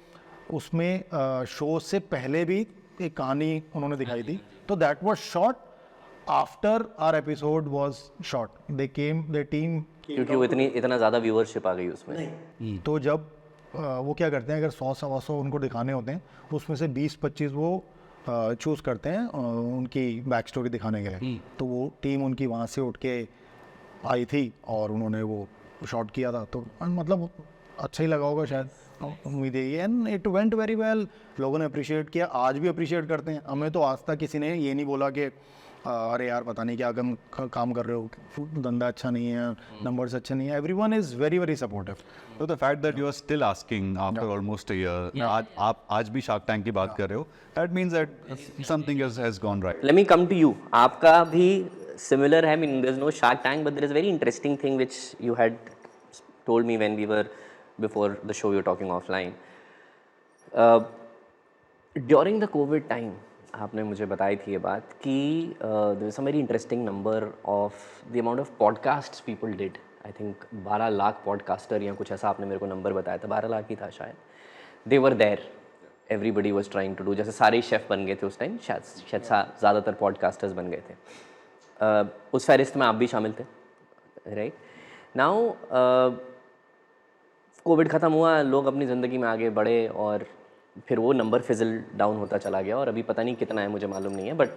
उसमें शो से पहले भी एक कहानी उन्होंने दिखाई थी, तो that was shot after our episode was shot. The team, क्योंकि वो इतना ज़्यादा व्यूअरशिप आ गई उसमें। तो जब वो क्या करते हैं, अगर 100-125 उनको दिखाने होते हैं, उसमें से 20-25 वो चूज़ करते हैं उनकी बैक स्टोरी दिखाने के लिए। तो वो टीम उनकी वहाँ से उठ के आई थी और उन्होंने वो शॉट किया था। तो मतलब अच्छा ही लगा होगा शायद, उम्मीद है। And it went very well, लोगों ने अप्रिशिएट किया, आज भी अप्रिशिएट करते हैं हमें। तो आज तक किसी ने ये नहीं बोला कि अरे यार पता नहीं क्या काम कर रहे हो, धंधा अच्छा नहीं है, नंबर्स अच्छे नहीं है। Everyone is very very supportive. So the fact that you are still asking after almost a year, आप आज भी शार्क टैंक की बात कर रहे हो, that means that something has gone right. Let me come to you. आपका भी similar. I mean, there's no Shark Tank, but there is a very interesting thing which you had told me when we were before the show. You were talking offline. During the COVID time, आपने मुझे बताई थी ये बात कि there was some very interesting number of the amount of podcasts people did. I think 12 lakh podcaster या कुछ ऐसा आपने मेरे को नंबर बताया था, 12 लाख ही था शायद. They were there. Everybody was trying to do. जैसे सारे शेफ बन गए थे उस टाइम, शायद ज़्यादातर पॉडकास्टर्स बन गए थे. उस फहरिस्त में आप भी शामिल थे, राइट? नाउ कोविड ख़त्म हुआ, लोग अपनी ज़िंदगी में आगे बढ़े और फिर वो नंबर फिजल डाउन होता चला गया और अभी पता नहीं कितना है, मुझे मालूम नहीं है, बट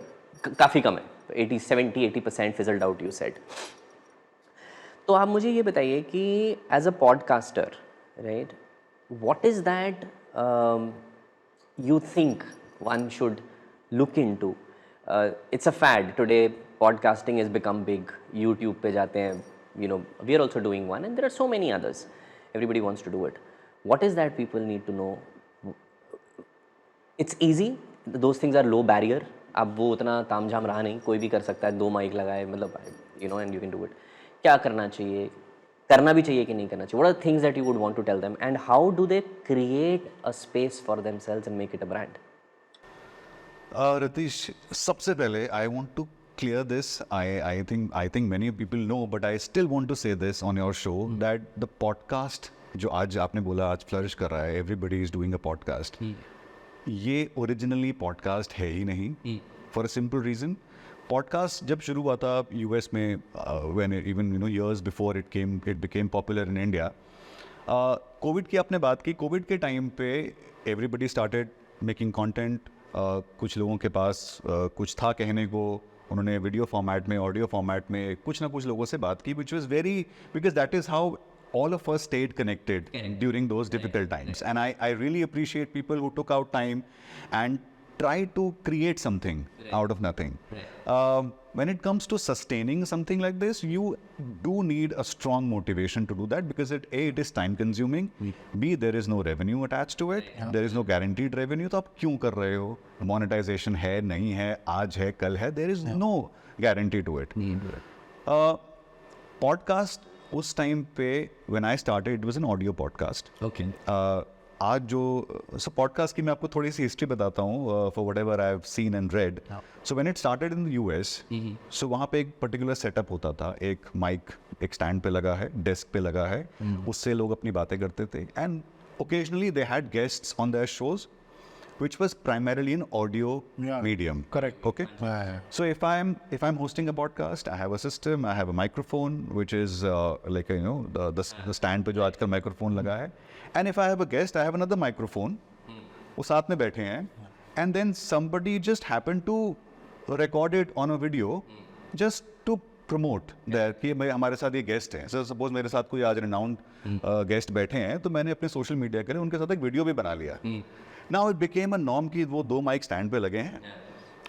काफ़ी कम है. 70-80% फिजल्ड आउट, यू सेड. तो आप मुझे ये बताइए कि as a podcaster, right, what is that you think one should look into? It's a fad today. Podcasting has become big. YouTube पे जाते हैं, you know, we are also doing one, and there are so many others. Everybody wants to do it. What is that people need to know? It's easy. Those things are low barrier. अब वो उतना तामझाम रहा नहीं, कोई भी कर सकता है, 2 माइक लगाए, मतलब, you know, and you can do it. क्या करना चाहिए? करना भी चाहिए कि नहीं करना चाहिए? What are the things that you would want to tell them, and how do they create a space for themselves and make it a brand? Ratish, सबसे पहले I want to clear this. I think many people know, but I still want to say this on your show that the podcast जो आज आपने बोला आज flourish कर रहा है, everybody is doing a podcast. ये ओरिजिनली पॉडकास्ट है ही नहीं, for a simple reason. Podcast जब शुरू हुआ था यूएस में, when even you know years before it became popular in India. Covid की आपने बात की. कोविड के टाइम पे एवरीबडी स्टार्टेड मेकिंग कंटेंट. कुछ लोगों के पास कुछ था कहने को, उन्होंने वीडियो फॉर्मेट में, ऑडियो फॉर्मेट में कुछ ना कुछ लोगों से बात की, which was very, because that is how all of us stayed connected during those difficult times. And I really appreciate people who took out time and tried to create something out of nothing. When it comes to sustaining something like this, you do need a strong motivation to do that, because it is time consuming. B, there is no revenue attached to it. There is no guaranteed revenue. तो आप क्यों कर रहे हो? Monetization है, नहीं है, आज है, कल है. There is no guarantee to it. Podcast उस टाइम पे when I started it was an audio podcast. Okay. आज जो पॉडकास्ट की मैं आपको थोड़ी सी हिस्ट्री बताता हूँ for whatever I have seen and read. So when it started in the US, so वहाँ पे एक पर्टिकुलर सेटअप होता था. एक माइक एक स्टैंड पे लगा है, डेस्क पे लगा है, उससे लोग अपनी बातें करते थे. And occasionally they had guests on their shows which was primarily an audio medium. Correct. Okay. So if I'm hosting a podcast, I have a system, I have a microphone, which is like you know the stand पे जो आजकल microphone लगा है. And if I have a guest, I have another microphone. वो साथ में बैठे हैं. And then somebody just happened to record it on a video, just to promote that कि भाई हमारे साथ ये गेस्ट हैं. So suppose मेरे साथ कोई आज renowned गेस्ट बैठे हैं, तो मैंने अपने सोशल मीडिया के लिए उनके साथ एक वीडियो भी बना लिया. Now it became a norm कि वो 2 माइक स्टैंड पे लगे हैं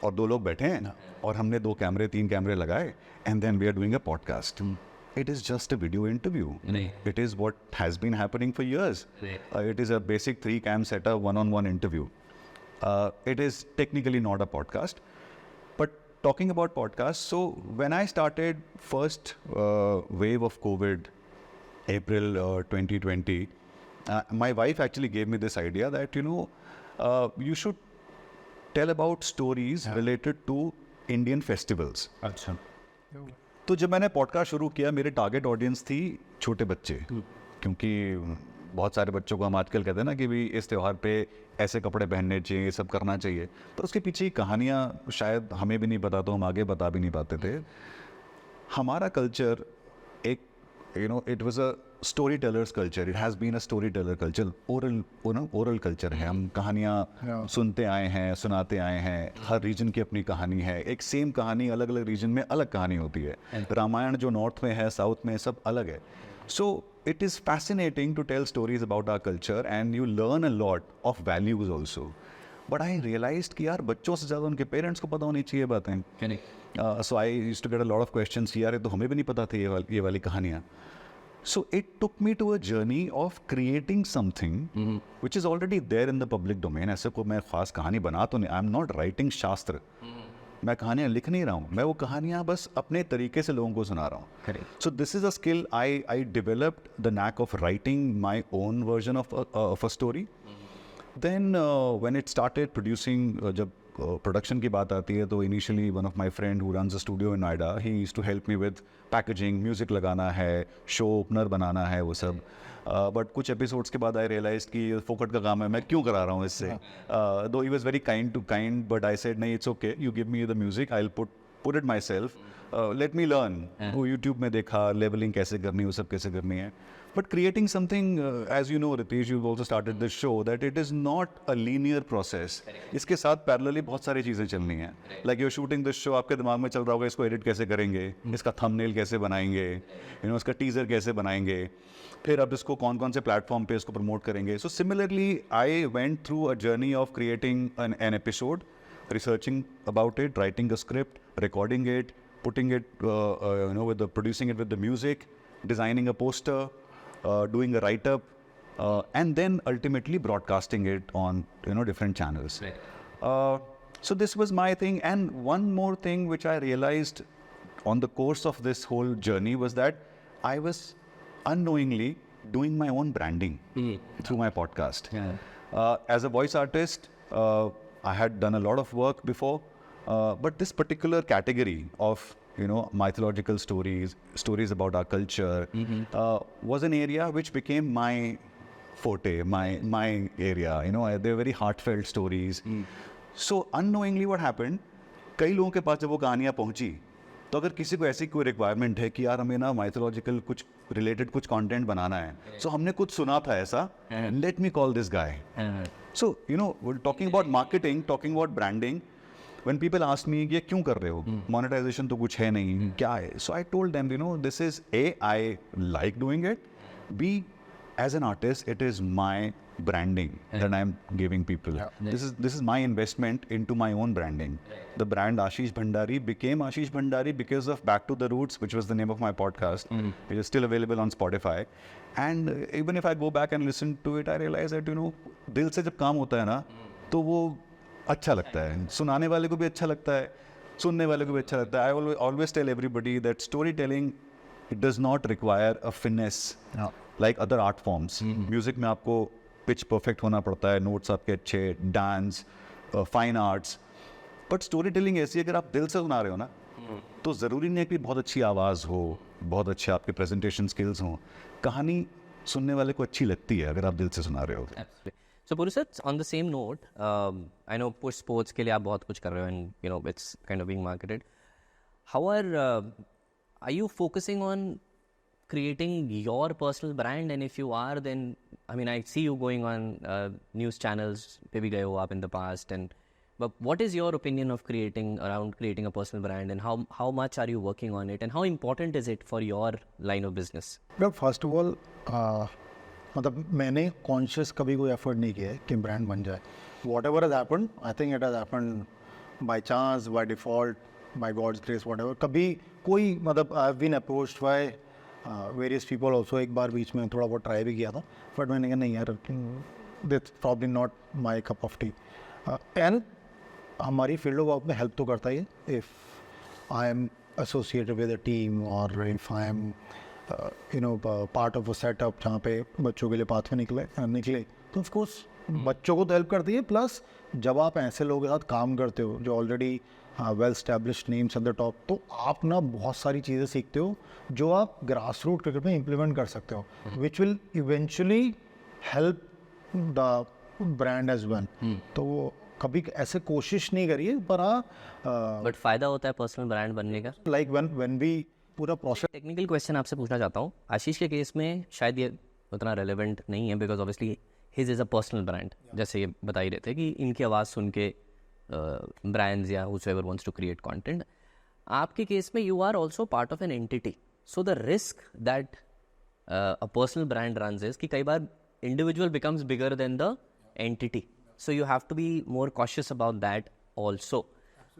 और 2 लोग बैठे हैं और हमने 2 कैमरे 3 कैमरे लगाए, and then we are doing a podcast. It is just a video interview. It is what has been happening for years. It is a basic 3-cam setup, one-on-one interview. It is technically not a podcast. But talking about podcasts, so when I started first wave of COVID, April 2020, my wife actually gave me this idea that, you know, you should tell about stories related to Indian festivals. अच्छा. तो जब मैंने podcast शुरू किया, मेरे target audience थी छोटे बच्चे, क्योंकि बहुत सारे बच्चों को हम आजकल कहते हैं ना कि भी इस त्यौहार पे ऐसे कपड़े पहनने चाहिए, ये सब करना चाहिए, पर उसके पीछे की कहानियाँ शायद हमें भी नहीं पता, तो हम आगे बता भी नहीं पाते थे. हमारा कल्चर एक it was a storyteller's culture. It has been a storyteller culture. Oral culture है. हम कहानियाँ सुनते आए हैं, सुनाते आए हैं. हर रीजन की अपनी कहानी है. एक सेम कहानी अलग अलग रीजन में अलग कहानी होती है. रामायण जो नॉर्थ में है, साउथ में, सब अलग है. So it is fascinating to tell stories about our culture, and you learn a lot of values also. But I realized कि यार बच्चों से ज़्यादा उनके पेरेंट्स को पता होनी चाहिए बातें. So I used to get a lot of questions कि यार ये तो हमें भी नहीं पता थी ये वाली कहानियाँ. So it took me to a journey of creating something which is already there in the public domain. ऐसे कोई मैं ख़ास कहानी बना तो नहीं. I'm not writing शास्त्र. मैं कहानियाँ लिख नहीं रहा हूँ, मैं वो कहानियाँ बस अपने तरीके से लोगों को सुना रहा हूँ. Correct. So this is a skill I developed the knack of writing my own version of a story. Then when it started producing, जब production की बात आती है तो initially one of my friend who runs a studio in Noida, he used to help me with packaging, music लगाना है, show opener बनाना है, वो सब. But कुछ episodes के बाद I realized कि ये फोकट का काम है, मैं क्यों करा रहा हूँ इससे. Though he was very kind, but I said नहीं, it's okay, you give me the music, I'll put it myself. Let me learn. वो YouTube में देखा leveling कैसे करनी है, वो सब कैसे करनी है. But creating something, as you know, Ritesh, you've also started this show, that it is not a linear process. इसके साथ parallelly बहुत सारी चीज़ें चलनी हैं. Like you're shooting this show, आपके दिमाग में चल रहा होगा इसको edit कैसे करेंगे, इसका thumbnail कैसे बनाएंगे, इसका teaser कैसे बनाएंगे, फिर अब इसको कौन से platform पे इसको promote करेंगे. So similarly, I went through a journey of creating an episode, researching about it, writing a script, recording it, putting it, producing it with the music, designing a poster, doing a write-up, and then ultimately broadcasting it on different channels. Right. So this was my thing. And one more thing which I realized on the course of this whole journey was that I was unknowingly doing my own branding through my podcast. Yeah. As a voice artist, I had done a lot of work before, but this particular category of mythological stories about our culture, was an area which became my forte, my area. They were very heartfelt stories. So unknowingly what happened, कई लोगों के पास जब वो कहानियाँ पहुँची, तो अगर किसी को ऐसी कोई रिक्वायरमेंट है कि यार हमें ना माइथोलॉजिकल कुछ रिलेटेड कुछ कंटेंट बनाना है, सो हमने कुछ सुना था ऐसा, let me call this guy. So talking about marketing, talking about branding, when people ask me ये क्यों कर रहे हो, monetization तो कुछ है नहीं, क्या है, so I told them, this is I like doing it, B, as an artist, it is my branding that I'm giving people. This is my investment into my own branding. The brand Ashish Bhandari became Ashish Bhandari because of Back to the Roots, which was the name of my podcast. It is still available on Spotify. And even if I go back and listen to it, I realize that दिल से जब काम होता है ना, तो वो अच्छा लगता है, सुनाने वाले को भी अच्छा लगता है, सुनने वाले को भी अच्छा लगता है. I always tell everybody that storytelling, it does not require a finesse like other art forms. Music में आपको pitch perfect होना पड़ता है, notes आपके अच्छे, dance, fine arts. But storytelling ऐसी है, अगर आप दिल से सुना रहे हो ना, तो ज़रूरी नहीं है कि बहुत अच्छी आवाज़ हो, बहुत अच्छे आपके presentation skills हों. कहानी सुनने वाले को अच्छी लगती है अगर आप दिल से सुना रहे हो. Absolutely. So Purusat, on the same note, I know push sports के लिए आप बहुत कुछ कर रहे हो, and it's kind of being marketed. How are you focusing on creating your personal brand? And if you are, then I see you going on news channels, पे भी गए हो आप in the past, but what is your opinion of creating a personal brand, and how much are you working on it, and how important is it for your line of business? Well, first of all, मतलब मैंने conscious कभी कोई effort नहीं किया है कि brand बन जाए. Whatever has happened, I think it has happened by chance, by default, by God's grace, whatever. कभी कोई मतलब I have been approached by various people also. एक बार बीच में थोड़ा बहुत ट्राई भी किया था, बट मैंने कहा नहीं यार, that's probably not my cup of tea. And हमारी फील्ड ऑफ वर्क में हेल्प तो करता ही है. If I am associated with a team और if I am part of a setup जहाँ पे बच्चों के लिए पाथवे निकले तो ऑफ कोर्स बच्चों को तो हेल्प करती है. प्लस जब आप ऐसे लोगों के साथ काम करते हो जो already well established names at the top, तो आप ना बहुत सारी चीज़ें सीखते हो जो आप ग्रास रूट क्रिकेट में इम्प्लीमेंट कर सकते हो, which will eventually help the brand as well. तो वो कभी ऐसे कोशिश नहीं करी है, पर बट फायदा होता है पर्सनल ब्रांड बनने का. लाइक व्हेन वी पूरा प्रोसेस. टेक्निकल क्वेश्चन आपसे पूछना चाहता हूँ. आशीष के केस में शायद ये उतना रेलेवेंट नहीं है, because obviously his is a personal brand. जैसे ये बता ही रहे थे कि इनकी आवाज़ सुन के ब्रांड्स या whoever wants to create content. आपके केस में you are also part of an entity. So the risk that a personal brand runs is कि कई बार individual becomes bigger than the entity. So you have to be more cautious about that also.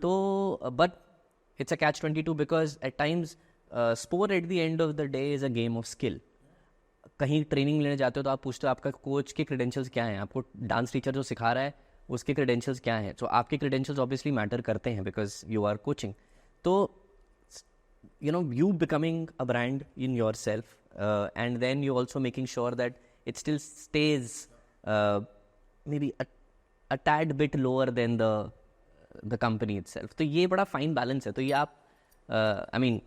So, but it's a catch-22 because at times sport at the end of the day is a game of skill. कहीं training लेने जाते हो तो आप पूछते हो आपका coach के क्रेडेंशियल्स क्या हैं, आपको डांस टीचर जो सिखा रहा है उसके क्रेडेंशियल्स क्या हैं. So आपके क्रेडेंशियल्स ऑब्वियसली मैटर करते हैं बिकॉज यू आर कोचिंग. तो you becoming a brand in yourself, and then you also making sure that it still stays maybe a tad bit lower than the company itself. तो ये बड़ा fine balance है. तो ये आप I mean,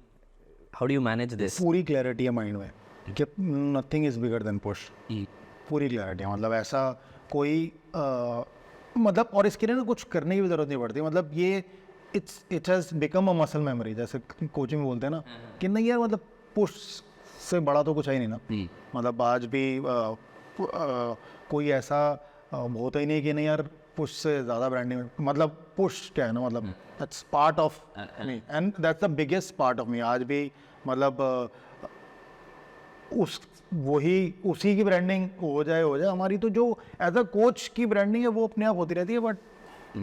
how do you manage this? पूरी clarity है mind में कि nothing is bigger than push. पूरी क्लैरिटी है, मतलब ऐसा कोई मतलब, और इसके लिए ना कुछ करने की भी जरूरत नहीं पड़ती. मतलब ये it has become a muscle memory, जैसे कोचिंग में बोलते हैं ना कि नहीं यार, मतलब पुश से बड़ा तो कुछ है ही नहीं ना. मतलब आज भी कोई ऐसा होता ही नहीं कि नहीं यार पुश से ज़्यादा ब्रांडिंग. मतलब पुश क्या है ना, मतलब that's part of me and that's the biggest part of me. आज भी मतलब उसी की ब्रांडिंग हो जाए हमारी. तो जो एज अ कोच की ब्रांडिंग है वो अपने आप होती रहती है, बट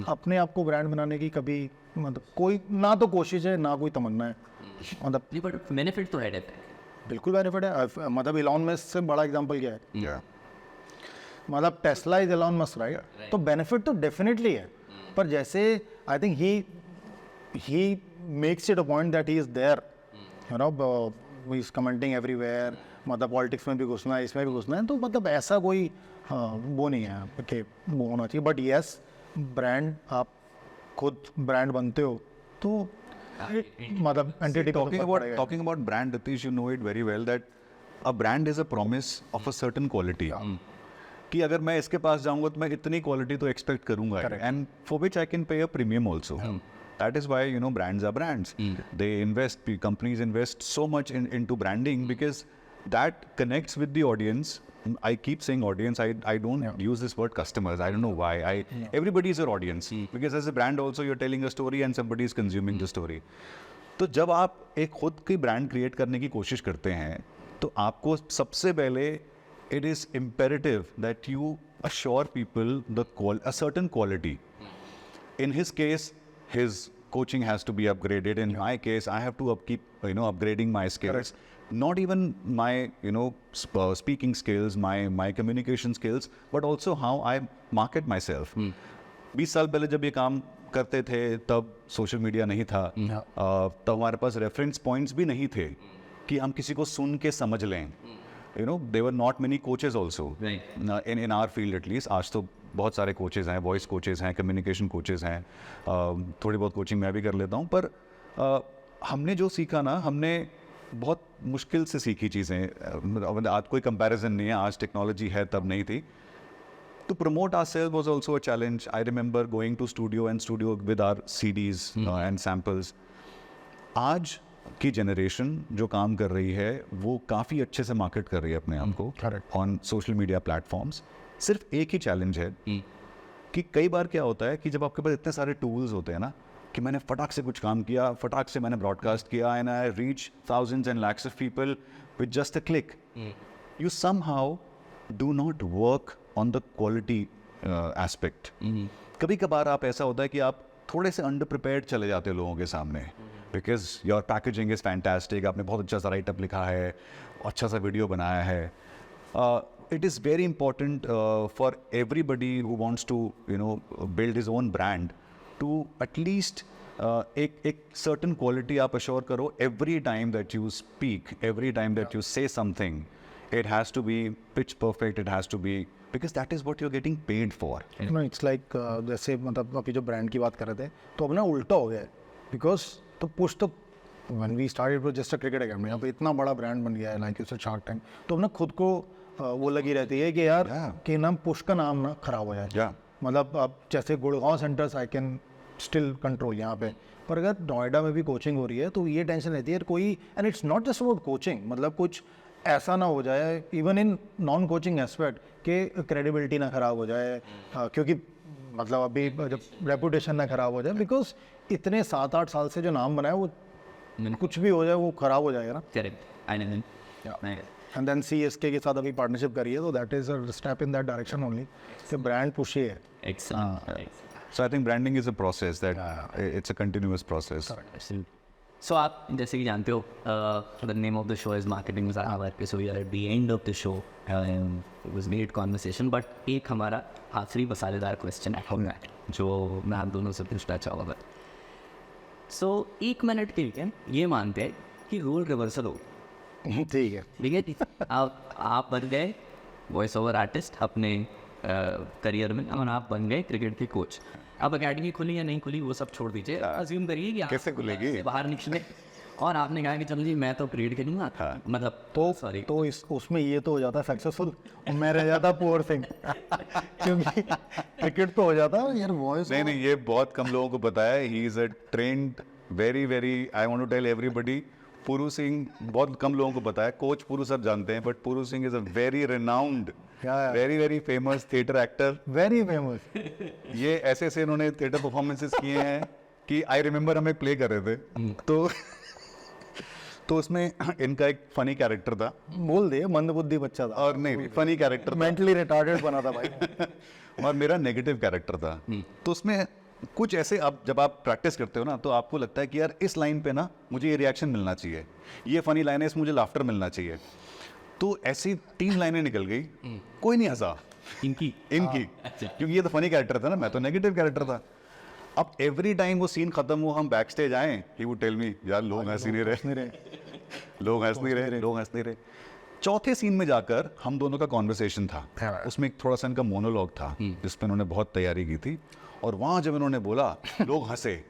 अपने आप को ब्रांड बनाने की कभी मतलब कोई ना तो कोशिश है ना कोई तमन्ना है. मतलब बट बेनिफिट तो है डेफिनेटली. बिल्कुल बेनिफिट है. मतलब इलॉन मस्क से बड़ा एग्जांपल क्या है. मतलब Tesla is Elon Musk, right? तो बेनिफिट तो डेफिनेटली है, पर जैसे I think he makes it a point that he is there, you know, he is commenting everywhere. मतलब पॉलिटिक्स में भी घुसना है, इसमें भी घुसना है. तो मतलब ऐसा कोई वो नहीं है कि वो होना चाहिए. बट येस, ब्रांड, आप खुद ब्रांड बनते हो तो मतलब एंटिटी को talking about brand, Ritesh, you know it very well that a brand is a promise of a certain quality. कि अगर मैं इसके पास जाऊंगा तो मैं इतनी क्वालिटी तो एक्सपेक्ट करूंगा, and for which I can pay a premium also. That is why, you know, brands are brands. They invest, companies invest so much into branding because that connects with the audience. I keep saying audience. I don't use this word customers. I don't know why. Everybody is your audience because as a brand also you're telling a story and somebody is consuming the story. तो जब आप एक खुद की brand create करने की कोशिश करते हैं तो आपको सबसे पहले it is imperative that you assure people a certain quality. In his case, his coaching has to be upgraded. In my case, I have to keep upgrading my skills. Not even my speaking skills, my communication skills, but also how I market myself. 20 साल पहले जब ये काम करते थे तब social media नहीं था. तब हमारे पास रेफरेंस पॉइंट्स भी नहीं थे कि हम किसी को सुन के समझ लें. there were not many coaches also in our field at least. आज तो बहुत सारे कोचेज़ हैं, वॉइस कोचेज़ हैं, कम्युनिकेशन कोचेज़ हैं, थोड़ी बहुत कोचिंग मैं भी कर लेता हूँ. पर हमने जो सीखा ना, हमने बहुत मुश्किल से सीखी चीज़ें. आज कोई कंपैरिजन नहीं है, आज टेक्नोलॉजी है, तब नहीं थी. To promote ourselves was also a challenge. I remember going to studio with our CDs and samples. आज की जनरेशन जो काम कर रही है वो काफ़ी अच्छे से मार्केट कर रही है अपने आप को ऑन सोशल मीडिया प्लेटफॉर्म्स. सिर्फ एक ही चैलेंज है कि कई बार क्या होता है कि जब आपके पास इतने सारे टूल्स होते हैं ना कि मैंने फटाक से कुछ काम किया, फटाक से मैंने ब्रॉडकास्ट किया and I reach thousands and lakhs of people with just a click. You somehow do not work on the quality aspect. कभी कभार आप ऐसा होता है कि आप थोड़े से अंडर प्रिपेयर्ड चले जाते हैं लोगों के सामने because your packaging is fantastic, आपने बहुत अच्छा सा राइटअप लिखा है, अच्छा सा वीडियो बनाया है. It is very important for everybody who wants to build his own brand to at least एक सर्टन क्वालिटी आप अश्योर करो every time that you speak, every time that you say something. It has to be pitch perfect, it has to be because that is what you're getting paid for. It's like जैसे मतलब अभी जो brand की बात कर रहे थे तो अब ना उल्टा हो गया है बिकॉज तो पुश तो when we started with just a cricket academy, यहाँ पे इतना बड़ा ब्रांड बन गया है लाइक उससे शार्क टैंक. तो अब ना खुद को वो लगी रहती है कि यार कि नाम पुश का नाम ना खराब हो जाए. मतलब अब जैसे Gurgaon centres I can still control यहाँ पे, पर अगर नोएडा में भी कोचिंग हो रही है तो ये टेंशन रहती है कोई. And it's not just about coaching, मतलब कुछ ऐसा ना हो जाए even in non coaching aspect कि क्रेडिबिलिटी ना ख़राब हो जाए. क्योंकि मतलब अभी जब रेपुटेशन ना ख़राब हो जाए बिकॉज इतने 7-8 साल से जो नाम बना है वो कुछ भी हो जाए वो ख़राब हो जाएगा ना. एंड देन CSK के साथ अभी पार्टनरशिप करी है तो that is a step in that direction only कि ब्रांड पुश ही है. So I think branding is a process that it's a continuous process. सो आप जैसे कि जानते हो the name of the show is marketing masala मार्के, so we are at the end of the show, it was great conversation, but एक हमारा आखिरी मसालेदार क्वेश्चन है जो मैं आप दोनों से पूछना चाहूँगा। सो 1 मिनट के लिए ये मानते हैं कि रोल रिवर्सल हो, ठीक है। ठीक है, आप बन गए वॉइस ओवर आर्टिस्ट अपने करियर में, और आप बन गए क्रिकेट के कोच। अब अकेडमी खुली या नहीं खुली वो सब छोड़ दीजिए, अज्यूम करिए कि आप कैसे खुलेगी? से बाहर निकले और आपने कहा कि चलो जी मैं तो क्रिकेट खेलूंगा, मतलब तो सॉरी तो इस उसमें ये तो हो जाता सक्सेसफुल और मैं रह जाता पुअर थिंग क्योंकि क्रिकेट तो हो जाता यार वॉइस। नहीं नहीं, ये बहुत कम लोगों को पता है। He is a trend very I want to tell everybody, Puru Singh बहुत कम लोगों को पता है। कोच पुरु सब जानते हैं, but Puru Singh is a very renowned, very famous theatre actor, very famous. ये ऐसे ऐसे इन्होंने थिएटर परफॉर्मेंसेस किए हैं कि आई रिमेम्बर हम एक प्ले कर रहे थे, तो उसमें इनका एक फनी कैरेक्टर था, बोल दे मंदबुद्धि बच्चा था और नहीं फनी कैरेक्टर था, मेंटली रिटार्डेड बना था भाई। और मेरा नेगेटिव कैरेक्टर था। तो उसमें कुछ ऐसे, अब जब आप प्रैक्टिस करते हो ना तो आपको लगता है कि यार इस लाइन पे ना मुझे ये रिएक्शन मिलना चाहिए, ये फनी लाइन है, इस मुझे लाफ्टर मिलना चाहिए। तो ऐसी 3 लाइनें निकल गई, कोई नहीं हंसा इनकी क्योंकि ये तो फनी कैरेक्टर था ना, मैं तो नेगेटिव कैरेक्टर था। अब एवरी टाइम वो सीन खत्म हो, हम बैक स्टेज आए, ही वुड टेल मी यार लोग हंस ही नहीं रहे, लोग हंस नहीं रहे। चौथे सीन में जाकर हम दोनों का कॉन्वर्सेशन था, उसमें एक थोड़ा सा इनका मोनोलॉग था जिसपे उन्होंने बहुत तैयारी की थी, और वहाँ जब इन्होंने बोला लोग हंसे,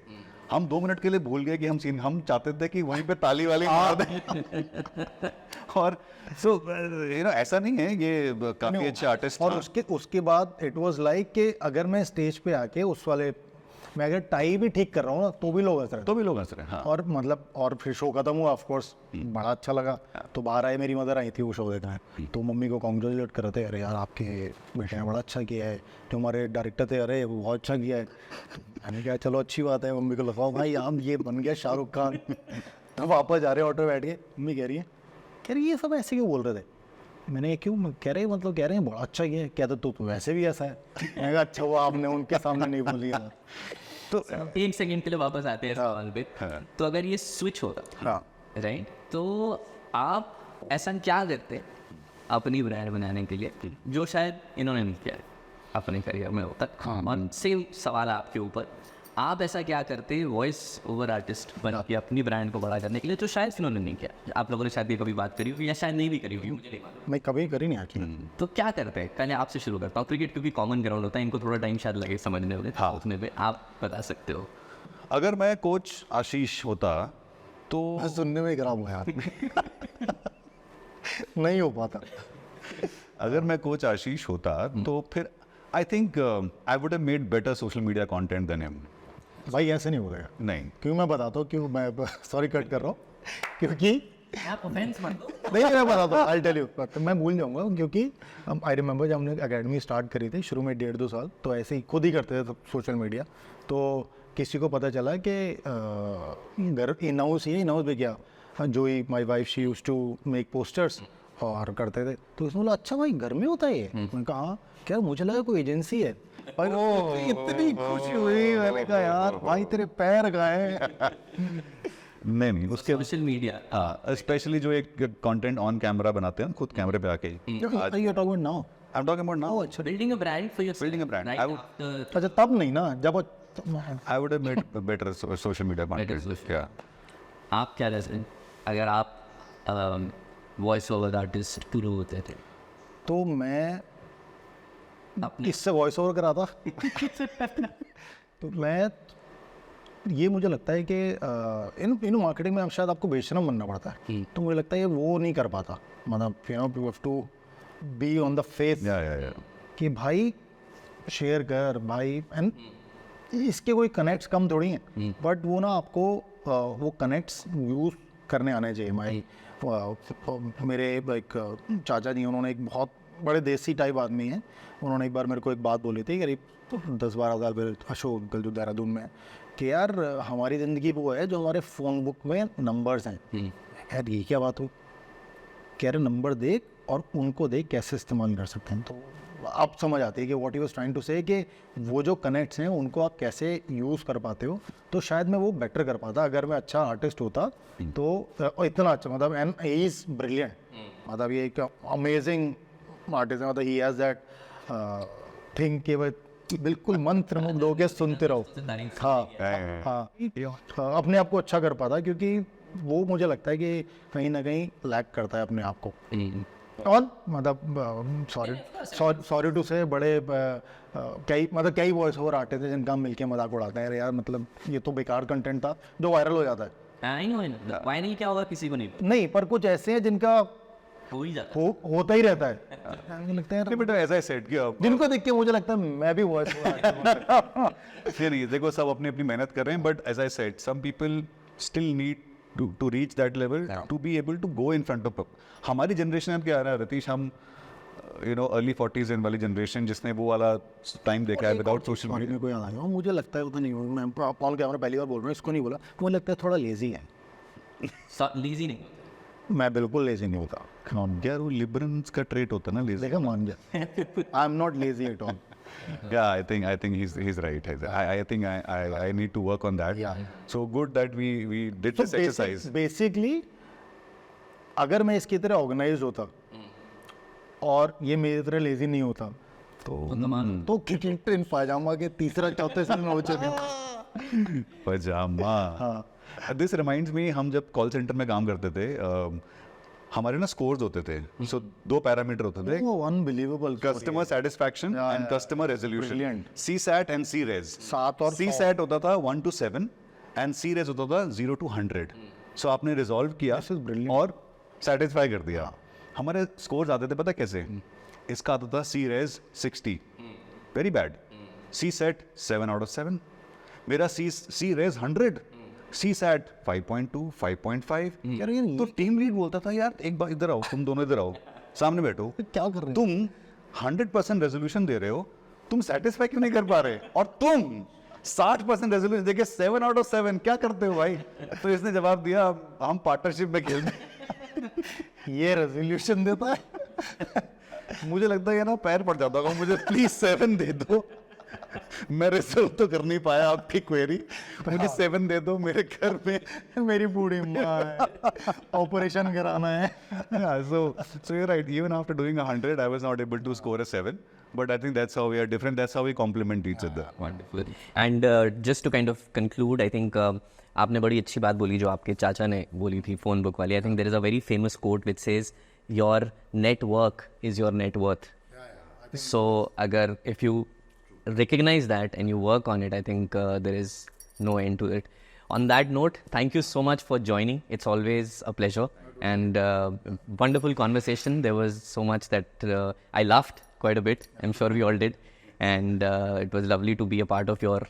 हम 2 मिनट के लिए भूल गए कि हम चाहते थे कि वहीं पे ताली वाली मार दें। और सो ऐसा नहीं है, ये काफी अच्छा आर्टिस्ट और उसके बाद इट वाज लाइक कि अगर मैं स्टेज पे आके उस वाले मैं अगर टाई भी ठीक कर रहा हूँ ना तो भी लोग हंस रहे हैं। हाँ। और मतलब और फिर शो खत्म हुआ, ऑफ कोर्स बड़ा अच्छा लगा। तो बाहर आए, मेरी मदर आई थी वो शो देखा है, तो मम्मी को कॉन्ग्रेचुलेट कर रहे थे, अरे यार आपके बेटे ने बड़ा अच्छा किया है। जो हमारे डायरेक्टर थे, अरे वो बहुत अच्छा किया है। तो मैंने कहा चलो अच्छी बात है, मम्मी को लगाओ भाई हम ये बन गया शाहरुख खान। तो वापस जा रहे ऑटो बैठ के, मम्मी कह रही है ये सब ऐसे क्यों बोल रहे थे? मैंने क्यों कह रहे हैं बड़ा अच्छा किया है। कहते तो वैसे भी ऐसा है। मैंने कहा अच्छा हुआ आपने उनके सामने नहीं बोल लिया। तो 1 सेकंड के लिए वापस आते हैं सवाल पे। तो अगर ये स्विच होता, हाँ राइट, तो आप ऐसा क्या करते अपनी ब्रांड बनाने के लिए जो शायद इन्होंने नहीं किया अपने करियर में होता। और सेम सवाल आपके ऊपर, आप ऐसा क्या करते वॉइस ओवर आर्टिस्ट बन के अपनी ब्रांड को बड़ा करने के लिए जो शायद इन्होंने नहीं किया? आप लोगों ने शायद ये कभी बात करी होगी या शायद नहीं भी करी होगी, मुझे नहीं मालूम। मैं कभी करी नहीं आखिर। तो क्या करते हैं? पहले आपसे शुरू करता हूँ। क्रिकेट क्योंकि कॉमन ग्राउंड होता है, इनको थोड़ा टाइम शायद लगे समझने में, उतने पे आप बता सकते हो। अगर मैं कोच आशीष होता तो सुनने में खराब हुआ यार। नहीं हो पाता। अगर मैं कोच आशीष होता तो फिर I think I would have made better social media content than him. भाई ऐसे नहीं बोलेगा। नहीं, क्यों मैं बताता हूँ क्यों। मैं सॉरी कट कर रहा हूँ क्योंकि आप ऑफेंस मत दो। नहीं मैं बताता हूँ, आई टेल यू। मैं भूल जाऊँगा क्योंकि हम आई रिमेंबर जब हमने अकेडमी स्टार्ट करी थी शुरू में 1.5-2 साल, तो ऐसे ही खुद ही करते थे सोशल मीडिया। तो किसी को पता चला कि घर इन हाउस भी क्या जो ही my wife she use to make posters और करते थे। तो उसने बोला अच्छा भाई घर में होता है ये? मैंने कहा हाँ। क्या मुझे लगा कोई एजेंसी है। और इतनी खुशी हुई, मैंने कहा यार भाई तेरे पैर गए। नहीं उसके सोशल मीडिया, हाँ, स्पेशली जो एक कंटेंट ऑन कैमरा बनाते हैं खुद कैमरे पे आके। You're talking about now? I'm talking about now. अच्छा building a brand for yourself. Building a brand. Right I would- after अच्छा तब नहीं ना जब I would have made better social media content. social. Yeah. आप क्या रहते अगर आप वॉइस ओवर आर्टिस्ट शुरू होते थे? तो मैं अपने इससे वॉइस ओवर कराता। तो मैं ये मुझे लगता है कि इन मार्केटिंग में शायद आपको बेशरम बनना पड़ता है। तो मुझे लगता है ये वो नहीं कर पाता। मतलब you have to be on the face Yeah. कि भाई शेयर कर भाई। एंड इसके कोई कनेक्ट्स कम थोड़ी हैं, बट वो ना आपको वो कनेक्ट्स यूज़ करने आने चाहिए। मेरे एक चाचा जी, उन्होंने एक बहुत बड़े देसी टाइप आदमी हैं, उन्होंने एक बार मेरे को एक बात बोली थी करीब 10-12 साल पहले, अशोक अंकल जो देहरादून में है, कि यार हमारी ज़िंदगी वो है जो हमारे फ़ोन बुक में नंबर्स हैं। यार ये क्या बात हो? कह रहे नंबर देख और उनको देख कैसे इस्तेमाल कर सकते हैं। तो अब समझ आती है कि what he was trying to say, कि वो जो कनेक्ट्स हैं उनको आप कैसे यूज़ कर पाते हो। तो शायद मैं वो बेटर कर पाता अगर मैं अच्छा आर्टिस्ट होता तो। और इतना अच्छा, मतलब एंड ही इज़ ब्रिलियंट, मतलब ये एक अमेजिंग आर्टिस्ट है, मतलब ही हैज़ दैट थिंग कि भाई बिल्कुल मंत्र मुग्ध होके सुनते रहो। हाँ हाँ, अपने आप को अच्छा कर पाता, क्योंकि वो मुझे लगता है कि कहीं ना कहीं लैक करता है अपने आप को। और मतलब सॉरी टू से बड़े कई वॉइस ओवर आर्टिस्ट हैं जिनका हम मिलके मजाक उड़ाते हैं, यार मतलब ये तो बेकार कंटेंट था जो वायरल हो जाता है। वायरल क्या होगा किसी को नहीं नहीं, पर कुछ ऐसे हैं जिनका हो ही जाता होता ही रहता है। मुझे लगता है यार, बेटा ऐसा सेट किया जिनको देख के मुझे लगता है मैं भी वॉइस ओवर फिर ये देखो सब अपनी अपनी मेहनत कर रहे हैं, but as I said some people still need to reach that level, to be able to go in front of हमारी जनरेशन अब क्या आ रहा है रतीश, हम अर्ली 40s वाली जनरेशन जिसने वो वाला टाइम देखा है विदाउट सोशल मीडिया। मेरे को याद आया, मुझे लगता है उतना नहीं, मैं ऑन कैमरा पहली बार बोल रहा हूँ, इसको नहीं बोला, मुझे लगता है थोड़ा लेजी है। लीजी नहीं मैं बिल्कुल लेजी नहीं होता। यार वो लिबरल्स का ट्रेट होता है ना लेजी। देखा, मान गया, I am not lazy at all. Yeah, I think he's right. I think I need to work on that. Yeah. So good that we did this exercise. Basically अगर मैं इसकी तरह ऑर्गेनाइज होता और ये मेरी तरह लेजी नहीं होता तो क्रिकेट इन पाजामा के तीसरा चौथे साल में हो चुके। पजामा। This reminds me, हम जब कॉल सेंटर में काम करते थे हमारे ना स्कोर्स होते थे। सो 2 पैरामीटर होते थे, unbelievable, customer satisfaction and customer resolution. Brilliant. CSAT and C-Res। 7 और 100। CSAT होता था 1 to 7 एंड C-Res होता था 0 to 100। सो आपने रिजॉल्व किया This is brilliant. और सेटिस्फाई कर दिया। हमारे स्कोर्स आते थे पता कैसे, इसका आता था C-Res 60, very bad. CSAT 7 out of 7, मेरा C-Res 100, CSAT 5.2, 5.5। यार ये तो टीम लीड बोलता था यार एक बार इधर आओ, तुम दोनों इधर आओ, सामने बैठो, क्या कर रहे हो? तुम 100% रेजोल्यूशन दे रहे हो, तुम सेटिस्फाई क्यों नहीं कर पा रहे, और तुम 60% रेजोल्यूशन देके 7 out of 7 क्या करते हो भाई। तो इसने जवाब दिया हम पार्टनरशिप में खेलते। ये रेजोल्यूशन देता है। मुझे लगता है ये ना पैर पड़ जाता होगा, मुझे प्लीज 7 दे दो, मैं रिजल्व तो कर नहीं पाया आपकी क्वेरी, मुझे 7 दे दो, मेरे घर में मेरी बूढ़ी माँ है, ऑपरेशन कराना है। so you're right, even after doing 100 I was not able to score a 7, but I think that's how we are different, that's how we complement each other. Wonderful. And just to kind of conclude, I think आपने बड़ी अच्छी बात बोली जो आपके चाचा ने बोली थी phone book वाली। I think there is a very famous quote which says your network is your net worth. So अगर if you recognize that and you work on it, I think there is no end to it. On that note, thank you so much for joining. It's always a pleasure and wonderful conversation. There was so much that I laughed quite a bit. I'm sure we all did. And it was lovely to be a part of your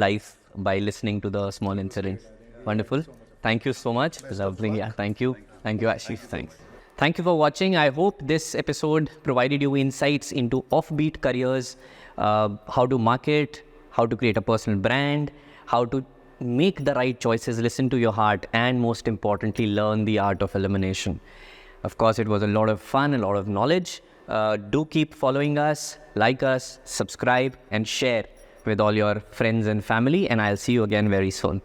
life by listening to the small incidents. Wonderful. Thank you so much. Lovely. Yeah, thank you. Thank you, Ashish. Thanks. Thank you for watching. I hope this episode provided you insights into offbeat careers, how to market, how to create a personal brand, how to make the right choices, listen to your heart, and most importantly, learn the art of elimination. Of course, it was a lot of fun, a lot of knowledge. Do keep following us, like us, subscribe, and share with all your friends and family. And I'll see you again very soon.